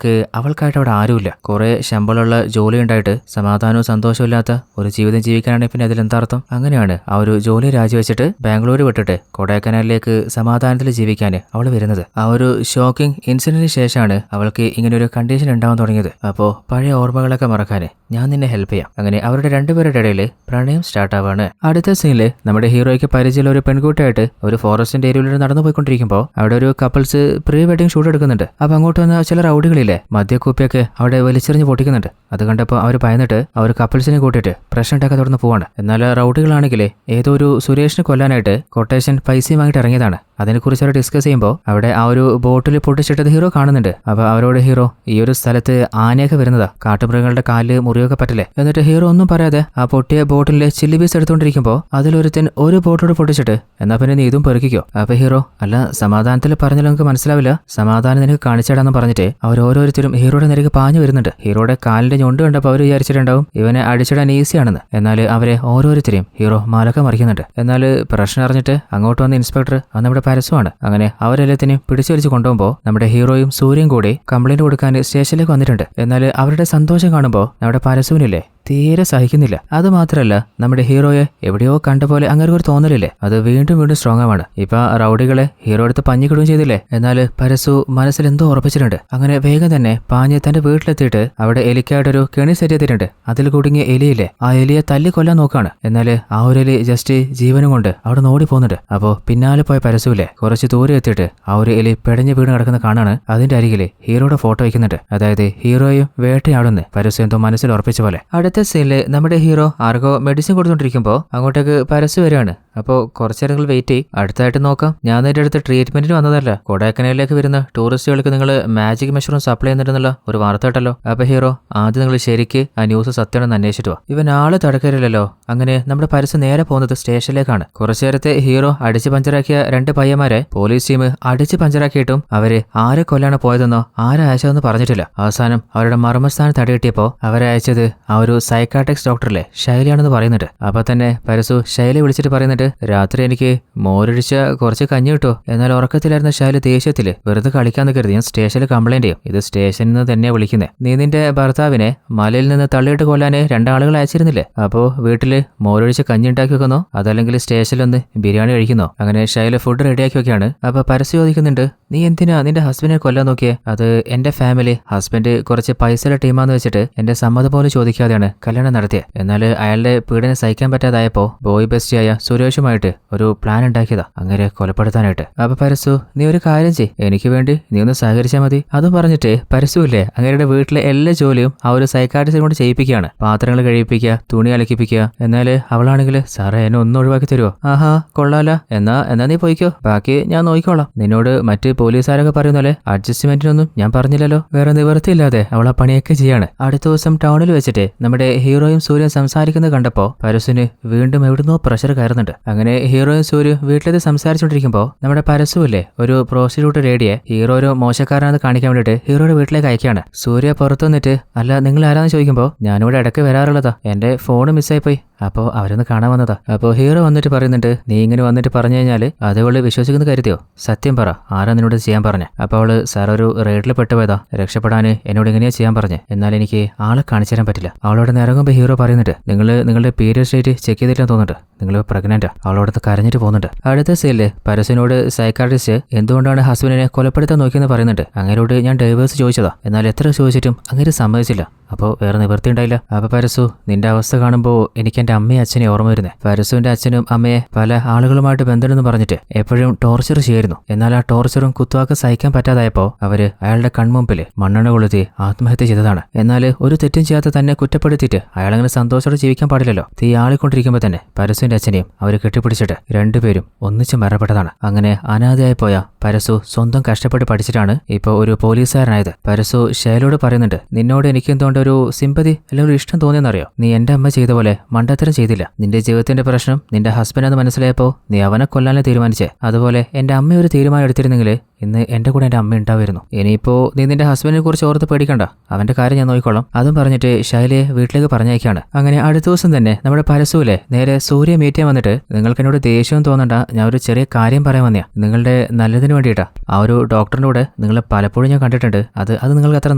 A: അവൾക്കായിട്ട് അവിടെ ആരുമില്ല. കുറെ ശമ്പളമുള്ള ജോലി ഉണ്ടായിട്ട് സമാധാനവും സന്തോഷവും ഇല്ലാത്ത ഒരു ജീവിതം ജീവിക്കാനാണെങ്കിൽ പിന്നെ അതിലെന്താർത്ഥം? അങ്ങനെയാണ് ആ ഒരു ജോലി രാജിവെച്ചിട്ട് ബാംഗ്ലൂർ വിട്ടിട്ട് കൊടൈക്കനാലിലേക്ക് സമാധാനത്തിൽ ജീവിക്കാൻ അവൾ വരുന്നത്. ആ ഒരു ഷോക്കിംഗ് ഇൻസിഡന്റിന് ശേഷമാണ് അവൾക്ക് ഇങ്ങനെ ഒരു കണ്ടീഷൻ ഉണ്ടാവാൻ തുടങ്ങിയത്. അപ്പോൾ പഴയ ഓർമ്മകളൊക്കെ മറക്കാൻ ഞാൻ നിന്നെ ഹെൽപ്പ് ചെയ്യാം. അങ്ങനെ അവരുടെ രണ്ടുപേരുടെ ഇടയിൽ പ്രണയം സ്റ്റാർട്ട് ആവാണ്. അടുത്ത സീനില് നമ്മുടെ ഹീറോയ്ക്ക് പരിചയമുള്ള ഒരു പെൺകുട്ടിയായിട്ട് ഒരു ഫോറസ്റ്റിന്റെ ഏരിയയിലൂടെ നടന്നു പോയിക്കൊണ്ടിരിക്കുമ്പോൾ അവിടെ ഒരു കപ്പിൾസ് പ്രീ വെഡിങ് ഷൂട്ട് എടുക്കുന്നുണ്ട്. അപ്പൊ അങ്ങോട്ട് വന്ന ചില റൗഡികളില്ലേ, മദ്യക്കുപ്പിയൊക്കെ അവിടെ വലിച്ചെറിഞ്ഞ് പൊട്ടിക്കുന്നുണ്ട്. അത് കണ്ടപ്പോൾ അവർ ഭയന്നിട്ട് അവർ കപ്പിൾസിനെ കൂട്ടിയിട്ട് പ്രശ്നം ഉണ്ടാക്കാൻ തുടർന്ന് പോവാണ്. എന്നാൽ റൗഡികളാണെങ്കിലേ ഏതോ ഒരു സുരേഷിനെ കൊല്ലാനായിട്ട് കൊട്ടേഷൻ പൈസയും വാങ്ങിയിട്ട് ഇറങ്ങിയതാണ്. അതിനെക്കുറിച്ച് അവർ ഡിസ്കസ് ചെയ്യുമ്പോൾ അവിടെ ആ ഒരു ബോട്ടിൽ പൊട്ടിച്ചിട്ടത് ഹീറോ കാണുന്നുണ്ട്. അപ്പൊ അവരോട് ഹീറോ ഈ ഒരു സ്ഥലത്ത് ആനയൊക്കെ വരുന്നതാ, കാട്ടുമൃഗങ്ങളുടെ കാലില് മുറിയൊക്കെ പറ്റില്ലേ. എന്നിട്ട് ഹീറോ ഒന്നും പറയാതെ ആ പൊട്ടിയ ബോട്ടിലെ ചില്ലി പീസ് എടുത്തോണ്ടിരിക്കുമ്പോൾ അതിലൊരുത്തൻ ഒരു ബോട്ടിലോട് പൊട്ടിച്ചിട്ട് എന്നാ പിന്നെ നീ ഇതും പെറുക്കിക്കോ. അപ്പൊ ഹീറോ അല്ല സമാധാനത്തിൽ പറഞ്ഞാൽ നമുക്ക് മനസ്സിലാവില്ല, സമാധാനം നിനക്ക് കാണിച്ചിടാന്ന് പറഞ്ഞിട്ട് അവർ ഓരോരുത്തരും ഹീറോയുടെ നേരെ പാഞ്ഞു വരുന്നുണ്ട്. ഹീറോയുടെ കാലിന്റെ ഞൊണ്ട് കണ്ടപ്പോൾ അവർ വിചാരിച്ചിട്ടുണ്ടാവും ഇവനെ അടിച്ചിടാൻ ഈസിയാണെന്ന്. എന്നാൽ അവരെ ഓരോരുത്തരെയും ഹീറോ മാലക്ക മറിക്കുന്നുണ്ട്. എന്നാൽ പ്രശ്നം അറിഞ്ഞിട്ട് അങ്ങോട്ട് വന്ന ഇൻസ്പെക്ടർ അത് നമ്മുടെ പരസ്യമാണ്. അങ്ങനെ അവരെല്ലാത്തിനെയും പിടിച്ചു വലിച്ചു കൊണ്ടുപോകുമ്പോൾ നമ്മുടെ ഹീറോയും സൂര്യയും കൂടി കംപ്ലൈന്റ് കൊടുക്കാൻ സ്റ്റേഷനിലേക്ക് വന്നിട്ടുണ്ട്. എന്നാൽ അവരുടെ സന്തോഷം കാണുമ്പോൾ നമ്മുടെ പരസ്യമില്ലേ തീരെ സഹിക്കുന്നില്ല. അത് മാത്രമല്ല നമ്മുടെ ഹീറോയെ എവിടെയോ കണ്ട പോലെ അങ്ങനെ ഒരു തോന്നലില്ലേ, അത് വീണ്ടും വീണ്ടും സ്ട്രോങ് ആണ്. ഇപ്പൊ റൗഡികളെ ഹീറോ എടുത്ത് പഞ്ഞിക്കിടുകയും ചെയ്തില്ലേ. എന്നാൽ പരസു മനസ്സിൽ എന്തോ ഉറപ്പിച്ചിട്ടുണ്ട്. അങ്ങനെ വേഗം തന്നെ പാഞ്ഞ് തന്റെ വീട്ടിലെത്തിയിട്ട് അവിടെ എലിക്കായിട്ടൊരു കെണി സെറ്റ് ചെയ്തിട്ടുണ്ട്. അതിൽ കുടുങ്ങിയ എലിയില്ലേ ആ എലിയെ തല്ലി കൊല്ലാൻ നോക്കാണ്. എന്നാൽ ആ ഒരു എലി ജസ്റ്റ് ജീവനും കൊണ്ട് അവിടെ നിന്ന് ഓടി പോകുന്നുണ്ട്. അപ്പോ പിന്നാലെ പോയ പരസുവില്ലേ കുറച്ച് ദൂരെ എത്തിയിട്ട് ആ ഒരു എലി പെടഞ്ഞു വീണ് കിടക്കുന്ന കാണാണ്. അതിന്റെ അരികില് ഹീറോയുടെ ഫോട്ടോ വയ്ക്കുന്നുണ്ട്. അതായത് ഹീറോയും വേട്ടയാടുന്ന് പരസു എന്തോ മനസ്സിൽ ഉറപ്പിച്ച പോലെ. അടുത്ത സീനില് നമ്മുടെ ഹീറോ ആർക്കോ മെഡിസിൻ കൊടുത്തോണ്ടിരിക്കുമ്പോൾ അങ്ങോട്ടേക്ക് പരസ്യ വരികയാണ്. അപ്പോൾ കുറച്ചു നേരങ്ങൾ വെയിറ്റ് ചെയ്യും, അടുത്തായിട്ട് നോക്കാം. ഞാൻ എൻ്റെ അടുത്ത് ട്രീറ്റ്മെന്റിന് വന്നതല്ല, കൊടൈക്കനാലിലേക്ക് വരുന്ന ടൂറിസ്റ്റുകൾക്ക് നിങ്ങൾ മാജിക് മഷ്റൂം സപ്ലൈ ചെയ്യുന്നുണ്ടെന്നുള്ള ഒരു വാർത്ത കേട്ടല്ലോ. അപ്പൊ ഹീറോ ആദ്യം നിങ്ങൾ ശരിക്ക് ആ ന്യൂസ് സത്യമാണെന്ന് അന്വേഷിച്ചിട്ട് വാ. ഇവൻ ആള് തടക്കരുതല്ലോ. അങ്ങനെ നമ്മുടെ പരസ്യം നേരെ പോകുന്നത് സ്റ്റേഷനിലേക്കാണ്. കുറച്ചു നേരത്തെ ഹീറോ അടിച്ച് പഞ്ചറാക്കിയ രണ്ട് പയ്യന്മാരെ പോലീസ് ടീം അടിച്ച് പഞ്ചറാക്കിയിട്ടും അവര് ആരെ കൊല്ലാണ് പോയതെന്നോ ആരെ അയച്ചതെന്ന് പറഞ്ഞിട്ടില്ല. അവസാനം അവരുടെ മർമ്മസ്ഥാനം തടയിട്ടിയപ്പോ അവരെ അയച്ചത് ആ ഒരു സൈക്കാട്രിക്സ് ഡോക്ടറിലെ ശൈലിയാണെന്ന് പറയുന്നുണ്ട്. അപ്പൊ തന്നെ പരസു ശൈലി വിളിച്ചിട്ട് പറയുന്നുണ്ട് രാത്രി എനിക്ക് മോരൊഴിച്ച കുറച്ച് കഞ്ഞി കിട്ടോ. എന്നാൽ ഉറക്കത്തിലായിരുന്ന ശൈലി ദേഷ്യത്തില് വെറുതെ കളിക്കാന്ന് കരുതി ഞാൻ സ്റ്റേഷനിൽ കംപ്ലൈന്റ് ചെയ്യും. ഇത് സ്റ്റേഷനിൽ നിന്ന് തന്നെയാ വിളിക്കുന്നത്. നീ നിന്റെ ഭർത്താവിനെ മലയിൽ നിന്ന് തള്ളിയിട്ട് കൊല്ലാന് രണ്ടാളുകൾ അയച്ചിരുന്നില്ലേ. അപ്പോ വീട്ടില് മോരൊഴിച്ച കഞ്ഞി ഉണ്ടാക്കി വെക്കുന്നോ അതല്ലെങ്കിൽ സ്റ്റേഷനിൽ ഒന്ന് ബിരിയാണി കഴിക്കുന്നോ. അങ്ങനെ ശൈലി ഫുഡ് റെഡിയാക്കി വെക്കുകയാണ്. അപ്പൊ പരസ്യം ചോദിക്കുന്നുണ്ട് നീ എന്തിനാ നിന്റെ ഹസ്ബൻഡിനെ കൊല്ലാൻ നോക്കിയേ. അത് എന്റെ ഫാമിലി ഹസ്ബൻഡ് കുറച്ച് പൈസയുടെ ടീമാന്ന് വെച്ചിട്ട് എന്റെ സമ്മതം പോലും ചോദിക്കാതെയാണ് കല്യാണം നടത്തിയത്. എന്നാൽ അയാളുടെ പീഡനം സഹിക്കാൻ പറ്റാതായപ്പോ ബോയ് ബെസ്റ്റിയായ സുരേഷുമായിട്ട് ഒരു പ്ലാൻ ഉണ്ടാക്കിയതാ അങ്ങനെ കൊലപ്പെടുത്താനായിട്ട്. അപ്പൊ പരസു നീ ഒരു കാര്യം ചെയ്, എനിക്ക് വേണ്ടി നീ ഒന്ന് സഹകരിച്ചാൽ മതി. അതും പറഞ്ഞിട്ട് പരസുല്ലേ അങ്ങയുടെ വീട്ടിലെ എല്ലാ ജോലിയും ആ ഒരു സൈക്കാട്രിസ്റ്റിനെ കൊണ്ട് ചെയ്യിപ്പിക്കുകയാണ്. പാത്രങ്ങൾ കഴിപ്പിക്കുക, തുണി അലക്കിപ്പിക്കുക. എന്നാല് അവളാണെങ്കിൽ സാറേ എന്നെ ഒന്ന് ഒഴിവാക്കി തരുമോ. ആഹാ കൊള്ളാല, എന്നാ നീ പോയിക്കോ, ബാക്കി ഞാൻ നോക്കിക്കോളാം. നിന്നോട് മറ്റ് പോലീസുകാരൊക്കെ പറയുന്നല്ലേ അഡ്ജസ്റ്റ്മെന്റിനൊന്നും ഞാൻ പറഞ്ഞില്ലല്ലോ. വേറെ നിവൃത്തിയില്ലാതെ അവൾ ആ പണിയൊക്കെ ചെയ്യാണ്. അടുത്ത ദിവസം ടൗണിൽ വെച്ചിട്ട് നമ്മുടെ ഹീറോയും സൂര്യൻ സംസാരിക്കുന്നത് കണ്ടപ്പോ പരസുവിന് വീണ്ടും എവിടുന്നോ പ്രഷർ കയറുന്നുണ്ട്. അങ്ങനെ ഹീറോയും സൂര്യ വീട്ടിലെത്തി സംസാരിച്ചുകൊണ്ടിരിക്കുമ്പോൾ നമ്മുടെ പരസുവില്ലേ ഒരു പ്രോസ്റ്റിറ്റ്യൂട്ട് ലേഡിയെ ഹീറോ ഒരു മോശക്കാരനാണെന്ന് കാണിക്കാൻ വേണ്ടിയിട്ട് ഹീറോയുടെ വീട്ടിലേക്ക് അയക്കുകയാണ്. സൂര്യ പുറത്തു വന്നിട്ട് അല്ല നിങ്ങൾ ആരാന്ന് ചോദിക്കുമ്പോൾ ഞാനിവിടെ ഇടയ്ക്ക് വരാറുള്ളതാ, എന്റെ ഫോണ് മിസ്സായി പോയി, അപ്പോൾ അവരൊന്ന് കാണാൻ വന്നതാ. അപ്പോൾ ഹീറോ വന്നിട്ട് പറയുന്നുണ്ട് നീ ഇങ്ങനെ വന്നിട്ട് പറഞ്ഞു കഴിഞ്ഞാൽ അതുകൊണ്ട് വിശ്വസിക്കുന്ന കരുതിയോ, സത്യം പറ ആരാ നിന്നോട് ചെയ്യാൻ പറഞ്ഞ. അപ്പോൾ അവള് സാർ ഒരു റേഡിൽ പെട്ടുപോയതാ, രക്ഷപ്പെടാന് എന്നോട് ഇങ്ങനെയാ ചെയ്യാൻ പറഞ്ഞേ, എന്നാൽ എനിക്ക് ആളെ കാണിച്ചു തരാൻ പറ്റില്ല. അവളോട് ഇറങ്ങുമ്പോൾ ഹീറോ പറയുന്നുണ്ട് നിങ്ങളുടെ പീരിയഡ് ഡേറ്റ് ചെക്ക് ചെയ്തിട്ടാന്ന് തോന്നുന്നുണ്ട്, നിങ്ങൾ പ്രഗ്നന്റാ. അവളോടത്ത് കരഞ്ഞിട്ട് പോകുന്നുണ്ട്. അടുത്ത സീനില് പരസ്യനോട് സൈക്കാട്രിസ്റ്റ് എന്തുകൊണ്ടാണ് ഹസ്ബൻഡിനെ കൊലപ്പെടുത്താൻ നോക്കിയെന്ന് പറയുന്നുണ്ട്. അങ്ങനോട് ഞാൻ ഡൈവേഴ്സ് ചോദിച്ചതാ, എന്നാൽ എത്ര ചോദിച്ചിട്ടും അങ്ങനെ സമ്മതിച്ചില്ല. അപ്പോൾ വേറെ നിവൃത്തി ഉണ്ടായില്ല. അപ്പൊ പരസു നിന്റെ അവസ്ഥ കാണുമ്പോൾ എനിക്ക് എന്റെ അമ്മയും അച്ഛനെ ഓർമ്മ വരുന്നത്. പരസുവിന്റെ അച്ഛനും അമ്മയെ പല ആളുകളുമായിട്ട് ബന്ധമുണ്ടെന്ന് പറഞ്ഞിട്ട് എപ്പോഴും ടോർച്ചർ ചെയ്യായിരുന്നു. എന്നാൽ ആ ടോർച്ചറും കുത്തുവാക്ക് സഹിക്കാൻ പറ്റാതായപ്പോ അവര് അയാളുടെ കൺമുമ്പില് മണ്ണെണ്ണ കൊളുത്തി ആത്മഹത്യ ചെയ്തതാണ്. എന്നാൽ ഒരു തെറ്റും ചെയ്യാത്ത തന്നെ കുറ്റപ്പെടുത്തിയിട്ട് അയാളങ്ങനെ സന്തോഷത്തോടെ ജീവിക്കാൻ പാടില്ലല്ലോ. തീ ആളിക്കൊണ്ടിരിക്കുമ്പോൾ തന്നെ പരസുവിന്റെ അച്ഛനെയും അവര് കെട്ടിപ്പിടിച്ചിട്ട് രണ്ടുപേരും ഒന്നിച്ച് മരണപ്പെട്ടതാണ്. അങ്ങനെ അനാഥയായി പോയ പരസു സ്വന്തം കഷ്ടപ്പെട്ട് പഠിച്ചിട്ടാണ് ഇപ്പോൾ ഒരു പോലീസുകാരനായത്. പരസു ശൈലോട് പറയുന്നുണ്ട് നിന്നോട് എനിക്ക് എന്തുകൊണ്ട് ഒരു സിമ്പതി അല്ലെങ്കിൽ ഒരു ഇഷ്ടം തോന്നിയെന്നറിയോ. നീ എന്റെ അമ്മ ചെയ്ത പോലെ മണ്ടത്തരം ചെയ്തില്ല. നിന്റെ ജീവിതത്തിന്റെ പ്രശ്നം നിന്റെ ഹസ്ബൻഡ് മനസ്സിലായപ്പോ നീ അവനെ കൊല്ലാനെ തീരുമാനിച്ചേ. അതുപോലെ എന്റെ അമ്മ ഒരു തീരുമാനം എടുത്തിരുന്നെങ്കിൽ ഇന്ന് എന്റെ കൂടെ എന്റെ അമ്മ ഉണ്ടാവുമായിരുന്നു. ഇനിയിപ്പോ നീ നിന്റെ ഹസ്ബൻഡിനെ കുറിച്ച് ഓർത്ത് പേടിക്കണ്ട, അവന്റെ കാര്യം ഞാൻ നോക്കിക്കോളാം. അതും പറഞ്ഞിട്ട് ശൈലയെ വീട്ടിലേക്ക് പറഞ്ഞയക്കാണ്. അങ്ങനെ അടുത്ത ദിവസം തന്നെ നമ്മുടെ പരസുവിലെ നേരെ സൂര്യ മീറ്റ് ചെയ്യാൻ വന്നിട്ട് നിങ്ങൾക്ക് എന്നോട് ദേഷ്യം തോന്നണ്ട, ഞാൻ ഒരു ചെറിയ കാര്യം പറയാൻ വന്നയാ, നിങ്ങളുടെ നല്ലതിന് വേണ്ടിയിട്ടാ. ആ ഒരു ഡോക്ടറിന്റെ കൂടെ നിങ്ങൾ പലപ്പോഴും ഞാൻ കണ്ടിട്ടുണ്ട്, അത് നിങ്ങൾക്ക് അത്ര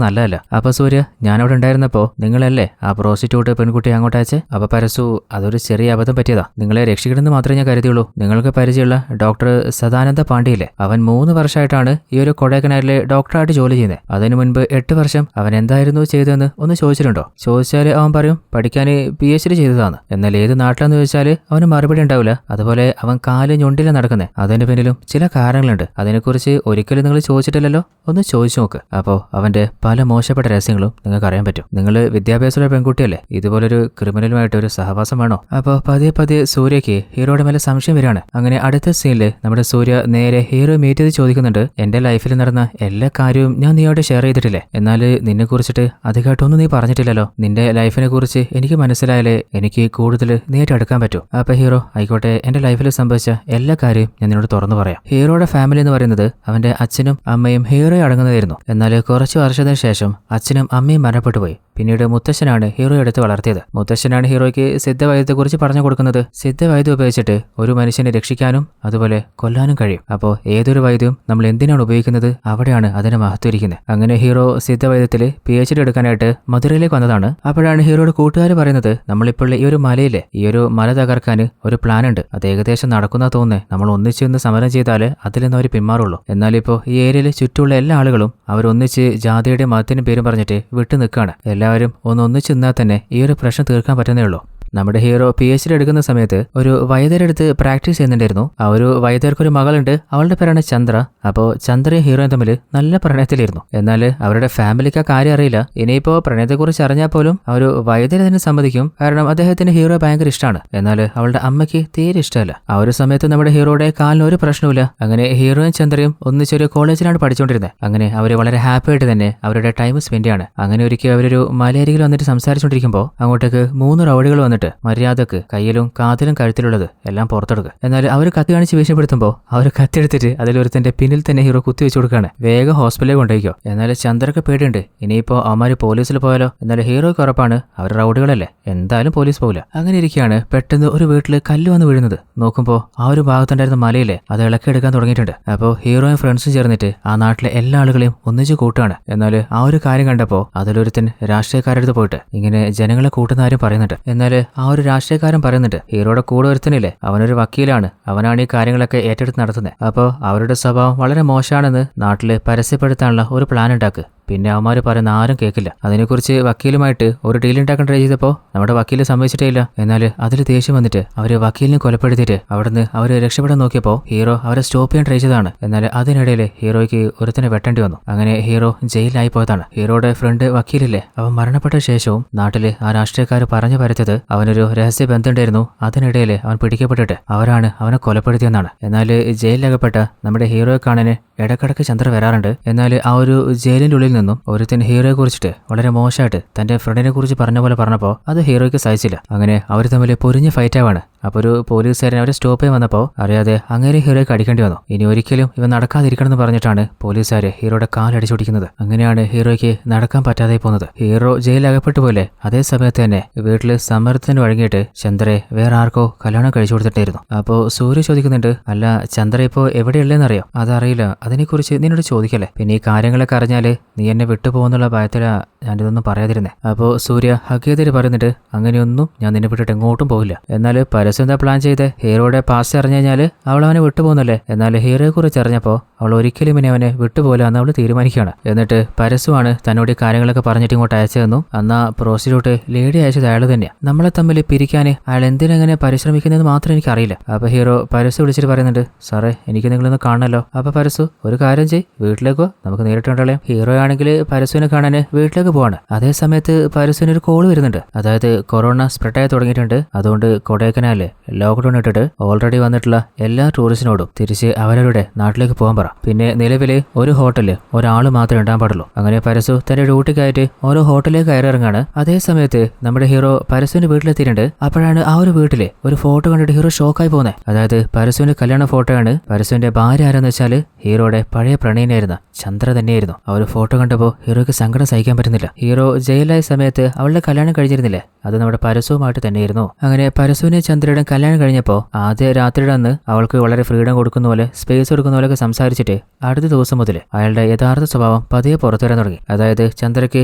A: നല്ലതല്ല. അപ്പൊ സൂര്യ ഞാനവിടെ ഉണ്ടായിരുന്നപ്പോ നിങ്ങളല്ലേ ആ പ്രോസ്റ്റിറ്റ്യൂട്ട് പെൺകുട്ടി അങ്ങോട്ട് അയച്ചേ. അപ്പൊ പരസു അതൊരു ചെറിയ അബദ്ധം പറ്റിയതാ, നിങ്ങളെ രക്ഷിക്കണമെന്ന് മാത്രമേ ഞാൻ കരുതിയുള്ളൂ. നിങ്ങൾക്ക് പരിചയമുള്ള ഡോക്ടർ സദാനന്ദ പാണ്ഡ്യയില്ലേ, അവൻ 3 വർഷമായിട്ടാണ് ഈ ഒരു കൊടൈക്കനാലിലെ ഡോക്ടറായിട്ട് ജോലി ചെയ്യുന്നത്. അതിനു മുൻപ് 8 വർഷം അവൻ എന്തായിരുന്നു ചെയ്തതെന്ന് ഒന്ന് ചോദിച്ചിട്ടുണ്ടോ. ചോദിച്ചാൽ അവൻ പറയും പഠിക്കാൻ PhD ചെയ്തതാണ്. എന്നാൽ ഏത് നാട്ടിലാന്ന് ചോദിച്ചാൽ അവന് മറുപടി ഉണ്ടാവില്ല. അതുപോലെ അവൻ കാല് ഞൊണ്ടില നടക്കുന്നത്, അതിന് പിന്നിലും ചില കാരണങ്ങളുണ്ട്. അതിനെക്കുറിച്ച് ഒരിക്കലും നിങ്ങൾ ചോദിച്ചിട്ടില്ലല്ലോ, ഒന്ന് ചോദിച്ചു നോക്ക്. അപ്പോൾ അവന്റെ പല മോശപ്പെട്ട രഹസ്യങ്ങളും നിങ്ങൾക്ക് അറിയാൻ പറ്റും. നിങ്ങൾ വിദ്യാഭ്യാസമുള്ള പെൺകുട്ടിയല്ലേ, ഇതുപോലൊരു ക്രിമിനലുമായിട്ട് ഒരു സഹവാസം വേണോ? അപ്പോൾ പതിയെ പതിയെ സൂര്യയ്ക്ക് ഹീറോയുടെ മേലെ സംശയം വരികയാണ്. അങ്ങനെ അടുത്ത സീനിൽ നമ്മുടെ സൂര്യ നേരെ ഹീറോ മീറ്റ് ചെയ്ത് ചോദിക്കുന്നുണ്ട്, എന്റെ ലൈഫിൽ നടന്ന എല്ലാ കാര്യവും ഞാൻ നീയോട് ഷെയർ ചെയ്തിട്ടില്ലേ, എന്നാൽ നിന്നെ കുറിച്ചിട്ട് അധികമായിട്ടൊന്നും നീ പറഞ്ഞിട്ടില്ലല്ലോ. നിന്റെ ലൈഫിനെ കുറിച്ച് എനിക്ക് മനസ്സിലായാലേ എനിക്ക് കൂടുതൽ നീയായിട്ട് അടുക്കാൻ പറ്റൂ. അപ്പൊ ഹീറോ, ആയിക്കോട്ടെ, എന്റെ ലൈഫിൽ സംഭവിച്ച എല്ലാ കാര്യവും ഞാൻ നിന്നോട് തുറന്നു പറയാം. ഹീറോയുടെ ഫാമിലി എന്ന് പറയുന്നത് അവന്റെ അച്ഛനും അമ്മയും ഹീറോയെ അടങ്ങുന്നതായിരുന്നു. എന്നാൽ കുറച്ചു വർഷത്തിന് ശേഷം അച്ഛനും അമ്മയും മരണപ്പെട്ടു പോയി. പിന്നീട് മുത്തശ്ശനാണ് ഹീറോയെ എടുത്ത് വളർത്തിയത്. മുത്തശ്ശനാണ് ഹീറോയ്ക്ക് സിദ്ധവൈദ്യത്തെക്കുറിച്ച് പറഞ്ഞു കൊടുക്കുന്നത്. സിദ്ധവൈദ്യം ഉപയോഗിച്ചിട്ട് ഒരു മനുഷ്യനെ രക്ഷിക്കാനും അതുപോലെ കൊല്ലാനും കഴിയും. അപ്പോൾ ഏതൊരു വൈദ്യവും നമ്മൾ എന്തിനാണ് ഉപയോഗിക്കുന്നത്, അവിടെയാണ് അതിനെ മഹത്വരിക്കുന്നത്. അങ്ങനെ ഹീറോ സിദ്ധവൈദ്യത്തിൽ PhD എടുക്കാനായിട്ട് മധുരയിലേക്ക് വന്നതാണ്. അപ്പോഴാണ് ഹീറോയുടെ കൂട്ടുകാർ പറയുന്നത്, നമ്മളിപ്പോൾ ഈ ഒരു മലയിലെ ഈ ഒരു മല തകർക്കാൻ ഒരു പ്ലാൻ ഉണ്ട്, അത് ഏകദേശം നടക്കുന്ന തോന്നുന്നത്. നമ്മൾ ഒന്നിച്ച് സമരം ചെയ്താൽ അതിൽ നിന്ന് അവർ പിന്മാറുള്ളൂ. എന്നാലിപ്പോൾ ഈ ഏരിയയിൽ ചുറ്റുമുള്ള എല്ലാ ആളുകളും അവരൊന്നിച്ച് ജാതിയുടെ മതത്തിനും പേരും പറഞ്ഞിട്ട് വിട്ടു നിൽക്കുകയാണ്. എല്ലാവരും ഒന്നിച്ച് നിന്നാൽ തന്നെ ഈ ഒരു പ്രശ്നം തീർക്കാൻ പറ്റുന്നേ ഉള്ളൂ. നമ്മുടെ ഹീറോ PhD എടുക്കുന്ന സമയത്ത് ഒരു വൈദ്യരെടുത്ത് പ്രാക്ടീസ് ചെയ്യുന്നുണ്ടായിരുന്നു. ആ ഒരു വൈദ്യർക്കൊരു മകളുണ്ട്, അവളുടെ പേരാണ് ചന്ദ്ര. അപ്പോൾ ചന്ദ്രയും ഹീറോയും തമ്മിൽ നല്ല പ്രണയത്തിലായിരുന്നു. എന്നാൽ അവരുടെ ഫാമിലിക്ക് ആ കാര്യം അറിയില്ല. ഇനിയിപ്പോൾ പ്രണയത്തെക്കുറിച്ച് അറിഞ്ഞാൽ പോലും ആ ഒരു വൈദ്യരെ തന്നെ സമ്മതിക്കും, കാരണം അദ്ദേഹത്തിന് ഹീറോ ഭയങ്കര ഇഷ്ടമാണ്. എന്നാൽ അവളുടെ അമ്മയ്ക്ക് തീരെ ഇഷ്ടമല്ല. ആ ഒരു സമയത്ത് നമ്മുടെ ഹീറോയുടെ കാലിന് ഒരു പ്രശ്നമില്ല. അങ്ങനെ ഹീറോയും ചന്ദ്രയും ഒന്നിച്ചൊരു കോളേജിലാണ് പഠിച്ചുകൊണ്ടിരുന്നത്. അങ്ങനെ അവർ വളരെ ഹാപ്പി ആയിട്ട് തന്നെ അവരുടെ ടൈം സ്പെൻഡ് ചെയ്യാണ്. അങ്ങനെ ഒരിക്കൽ അവരൊരു മലയരികിൽ വന്നിട്ട് സംസാരിച്ചുകൊണ്ടിരിക്കുമ്പോൾ അങ്ങോട്ടേക്ക് 3 റൗഡികൾ വന്നിട്ട് മര്യാദക്ക് കയ്യിലും കാതിലും കഴുത്തിലുള്ളത് എല്ലാം പുറത്തെടുക്കുക. എന്നാൽ അവർ കത്തി കാണിച്ച് ഭീഷണിപ്പെടുത്തുമ്പോൾ അവർ കത്തിയെടുത്തിട്ട് അതിലൊരുത്തന്റെ പിന്നിൽ തന്നെ ഹീറോ കുത്തിവെച്ചു കൊടുക്കുകയാണ്. വേഗം ഹോസ്പിറ്റലിൽ കൊണ്ടുപോയിക്കോ. എന്നാൽ ചന്ദ്രക്ക് പേടിയുണ്ട്, ഇനിയിപ്പോൾ അവന്മാര് പോലീസിൽ പോയാലോ. എന്നാൽ ഹീറോയ്ക്ക് ഉറപ്പാണ് അവർ റൗഡികളല്ലേ, എന്തായാലും പോലീസ് പോകില്ല. അങ്ങനെ ഇരിക്കുകയാണ് പെട്ടെന്ന് ഒരു വീട്ടിൽ കല്ല് വന്ന് വീഴുന്നത്. നോക്കുമ്പോൾ ആ ഒരു ഭാഗത്തുണ്ടായിരുന്ന മലയിലെ അത് ഇളക്കിയെടുക്കാൻ തുടങ്ങിയിട്ടുണ്ട്. അപ്പോൾ ഹീറോയും ഫ്രണ്ട്സും ചേർന്നിട്ട് ആ നാട്ടിലെ എല്ലാ ആളുകളെയും ഒന്നിച്ച് കൂട്ടുകയാണ്. എന്നാൽ ആ ഒരു കാര്യം കണ്ടപ്പോൾ അതിലൊരുത്തൻ രാഷ്ട്രീയക്കാരെടുത്ത് പോയിട്ട് ഇങ്ങനെ ജനങ്ങളെ കൂട്ടുന്ന കാര്യം പറയുന്നുണ്ട്. എന്നാൽ ആ ഒരു രാഷ്ട്രീയക്കാരൻ പറയുന്നുണ്ട്, ഹീറോയുടെ കൂടെ ഒരുത്തനില്ലേ, അവനൊരു വക്കീലാണ്, അവനാണ് ഈ കാര്യങ്ങളൊക്കെ ഏറ്റെടുത്ത് നടത്തുന്നത്. അപ്പോൾ അവരുടെ സ്വഭാവം വളരെ മോശമാണെന്ന് നാട്ടിൽ പരസ്യപ്പെടുത്താനുള്ള ഒരു പ്ലാൻ ഉണ്ടാക്കുക. പിന്നെ അവന്മാർ പറയുന്ന ആരും കേൾക്കില്ല. അതിനെക്കുറിച്ച് വക്കീലുമായിട്ട് ഒരു ഡീൽ ഉണ്ടാക്കാൻ ട്രൈ ചെയ്തപ്പോൾ നമ്മുടെ വക്കീല് സമ്മതിച്ചിട്ടേ ഇല്ല. എന്നാൽ അതിൽ ദേഷ്യം വന്നിട്ട് അവര് വക്കീലിനെ കൊലപ്പെടുത്തിയിട്ട് അവിടുന്ന് അവര് രക്ഷപ്പെടാൻ നോക്കിയപ്പോൾ ഹീറോ അവരെ സ്റ്റോപ്പ് ചെയ്യാൻ ട്രൈ ചെയ്തതാണ്. എന്നാൽ അതിനിടയിൽ ഹീറോയ്ക്ക് ഒരുത്തനെ വെട്ടേണ്ടി വന്നു. അങ്ങനെ ഹീറോ ജയിലിലായി പോയതാണ്. ഹീറോയുടെ ഫ്രണ്ട് വക്കീലില്ലേ, അവൻ മരണപ്പെട്ട ശേഷവും നാട്ടില് ആ രാഷ്ട്രീയക്കാർ പറഞ്ഞു പരത്തത് അവനൊരു രഹസ്യ ബന്ധമുണ്ടായിരുന്നു. അതിനിടയിൽ അവൻ പിടിക്കപ്പെട്ടിട്ട് അവരാണ് അവനെ കൊലപ്പെടുത്തിയെന്നാണ്. എന്നാൽ ജയിലിലകപ്പെട്ട നമ്മുടെ ഹീറോയെ കാണാൻ ഇടക്കിടക്ക് ചന്ദ്ര വരാറുണ്ട്. എന്നാൽ ആ ഒരു ജയിലിന്റെ ഉള്ളിൽ നിന്നും ഒരുത്തൻ ഹീറോയെ കുറിച്ചിട്ട് വളരെ മോശമായിട്ട് തന്റെ ഫ്രണ്ടിനെ കുറിച്ച് പറഞ്ഞ പോലെ പറഞ്ഞപ്പോൾ അത് ഹീറോയ്ക്ക് സഹിച്ചില്ല. അങ്ങനെ അവർ തമ്മിൽ പൊരിഞ്ഞ് ഫൈറ്റ് ആവാണ്. അപ്പോൾ ഒരു പോലീസുകാരൻ അവരെ സ്റ്റോപ്പ് ചെയ്യാൻ വന്നപ്പോൾ അറിയാതെ അങ്ങനെ ഹീറോയ്ക്ക് അടിക്കേണ്ടി വന്നു. ഇനി ഒരിക്കലും ഇവ നടക്കാതിരിക്കണം എന്ന് പറഞ്ഞിട്ടാണ് പോലീസുകാര് ഹീറോയുടെ കാലടിച്ചൊടിക്കുന്നത്. അങ്ങനെയാണ് ഹീറോയ്ക്ക് നടക്കാൻ പറ്റാതെ പോകുന്നത്. ഹീറോ ജയിലകപ്പെട്ടു പോലെ അതേ സമയത്ത് തന്നെ വീട്ടിൽ സമ്മർദ്ദത്തിന് വഴങ്ങിയിട്ട് ചന്ദ്രയെ വേറെ ആർക്കോ കല്യാണം കഴിച്ചു കൊടുത്തിട്ടായിരുന്നു. അപ്പോൾ സൂര്യ ചോദിക്കുന്നുണ്ട്, അല്ല ചന്ദ്ര ഇപ്പോൾ എവിടെയുള്ളതെന്നറിയോ? അതറിയില്ല, അതിനെക്കുറിച്ച് നിന്നോട് ചോദിക്കല്ലേ. പിന്നെ ഈ കാര്യങ്ങളൊക്കെ അറിഞ്ഞാൽ നീ എന്നെ വിട്ടുപോകുന്നുള്ള ഭയത്തിലാ ഞാനിതൊന്നും പറയാതിരുന്നേ. അപ്പോൾ സൂര്യ ഹഗീതിര് പറയുന്നുണ്ട്, അങ്ങനെയൊന്നും ഞാൻ നിന്നെ വിട്ടിട്ട് എങ്ങോട്ടും പോകില്ല. എന്നാൽ പരസ്യം എന്താ പ്ലാൻ ചെയ്ത് ഹീറോയുടെ പാസ്റ്റ് അറിഞ്ഞു കഴിഞ്ഞാൽ അവൾ അവനെ വിട്ടുപോകുന്നല്ലേ. എന്നാൽ ഹീറോയെ കുറിച്ച് അറിഞ്ഞപ്പോൾ അവൾ ഒരിക്കലും ഇനി അവനെ വിട്ടുപോകില്ല എന്ന് അവൾ തീരുമാനിക്കുകയാണ്. എന്നിട്ട് പരസ്യമാണ് തന്നോട് ഈ കാര്യങ്ങളൊക്കെ പറഞ്ഞിട്ട് ഇങ്ങോട്ട് അയച്ചതെന്നും അന്ന് ആ പ്രോസ്റ്റിറ്റ്യൂട്ട് ലേഡി അയച്ചത് അയാൾ തന്നെയാണ്. നമ്മളെ തമ്മിൽ പിരിക്കാൻ അയാൾ എന്തിനെങ്ങനെ പരിശ്രമിക്കുന്നത് മാത്രം എനിക്കറിയില്ല. അപ്പോൾ ഹീറോ പരസ്യം വിളിച്ചിട്ട് പറയുന്നുണ്ട്, സാറേ എനിക്ക് നിങ്ങളൊന്ന് കാണണമല്ലോ. അപ്പോൾ പരസ്യം ഒരു കാര്യം ചെയ്യ്, വീട്ടിലേക്കോ, നമുക്ക് നേരിട്ട് കണ്ടോളാം. ഹീറോ ആണെങ്കിൽ പരസ്യനെ കാണാൻ വീട്ടിലേക്ക് പോവാണ്. അതേ സമയത്ത് പരസ്യന് ഒരു കോൾ വരുന്നുണ്ട്. അതായത് കൊറോണ സ്പ്രെഡായി തുടങ്ങിയിട്ടുണ്ട്, അതുകൊണ്ട് കൊടൈക്കനാലിൽ ലോക്ക്ഡൌൺ ഇട്ടിട്ട് ഓൾറെഡി വന്നിട്ടുള്ള എല്ലാ ടൂറിസ്റ്റിനോടും തിരിച്ച് അവരവരുടെ നാട്ടിലേക്ക് പോകാൻ പറ. പിന്നെ നിലവില് ഒരു ഹോട്ടലിൽ ഒരാൾ മാത്രമേ ഉണ്ടാൻ പാടുള്ളൂ. അങ്ങനെ പരസ്യു തന്റെ ഡ്യൂട്ടിക്കായിട്ട് ഓരോ ഹോട്ടലിലേക്ക് കയറിറങ്ങാണ്. അതേ സമയത്ത് നമ്മുടെ ഹീറോ പരസ്യുവിന്റെ വീട്ടിലെത്തിയിട്ടുണ്ട്. അപ്പോഴാണ് ആ ഒരു വീട്ടിലെ ഒരു ഫോട്ടോ കണ്ടിട്ട് ഹീറോ ഷോക്കായി പോകുന്നത്. അതായത് പരസ്യുവിന്റെ കല്യാണ ഫോട്ടോയാണ്. പരസ്യുവിന്റെ ഭാര്യ ആരെന്ന് വെച്ചാൽ ഹീറോയുടെ പഴയ പ്രണയനായിരുന്ന ചന്ദ്ര തന്നെയായിരുന്നു. ആ ഒരു ഫോട്ടോ കണ്ടപ്പോൾ ഹീറോയ്ക്ക് സങ്കടം സഹിക്കാൻ പറ്റുന്നില്ല. ഹീറോ ജയിലായ സമയത്ത് അവളുടെ കല്യാണം കഴിഞ്ഞിരുന്നില്ലേ, അത് നമ്മുടെ പരസ്യവുമായിട്ട് തന്നെയായിരുന്നു. അങ്ങനെ പരസ്യുവിനെ ചന്ദ്രയുടെ കല്യാണം കഴിഞ്ഞപ്പോൾ ആദ്യ രാത്രിയുടെ അന്ന് അവൾക്ക് വളരെ ഫ്രീഡം കൊടുക്കുന്ന പോലെ സ്പേസ് കൊടുക്കുന്ന പോലെയൊക്കെ സംസാരിച്ചിട്ട് അടുത്ത ദിവസം മുതൽ അയാളുടെ യഥാർത്ഥ സ്വഭാവം പതിയെ പുറത്തു വരാൻ തുടങ്ങി. അതായത് ചന്ദ്രയ്ക്ക്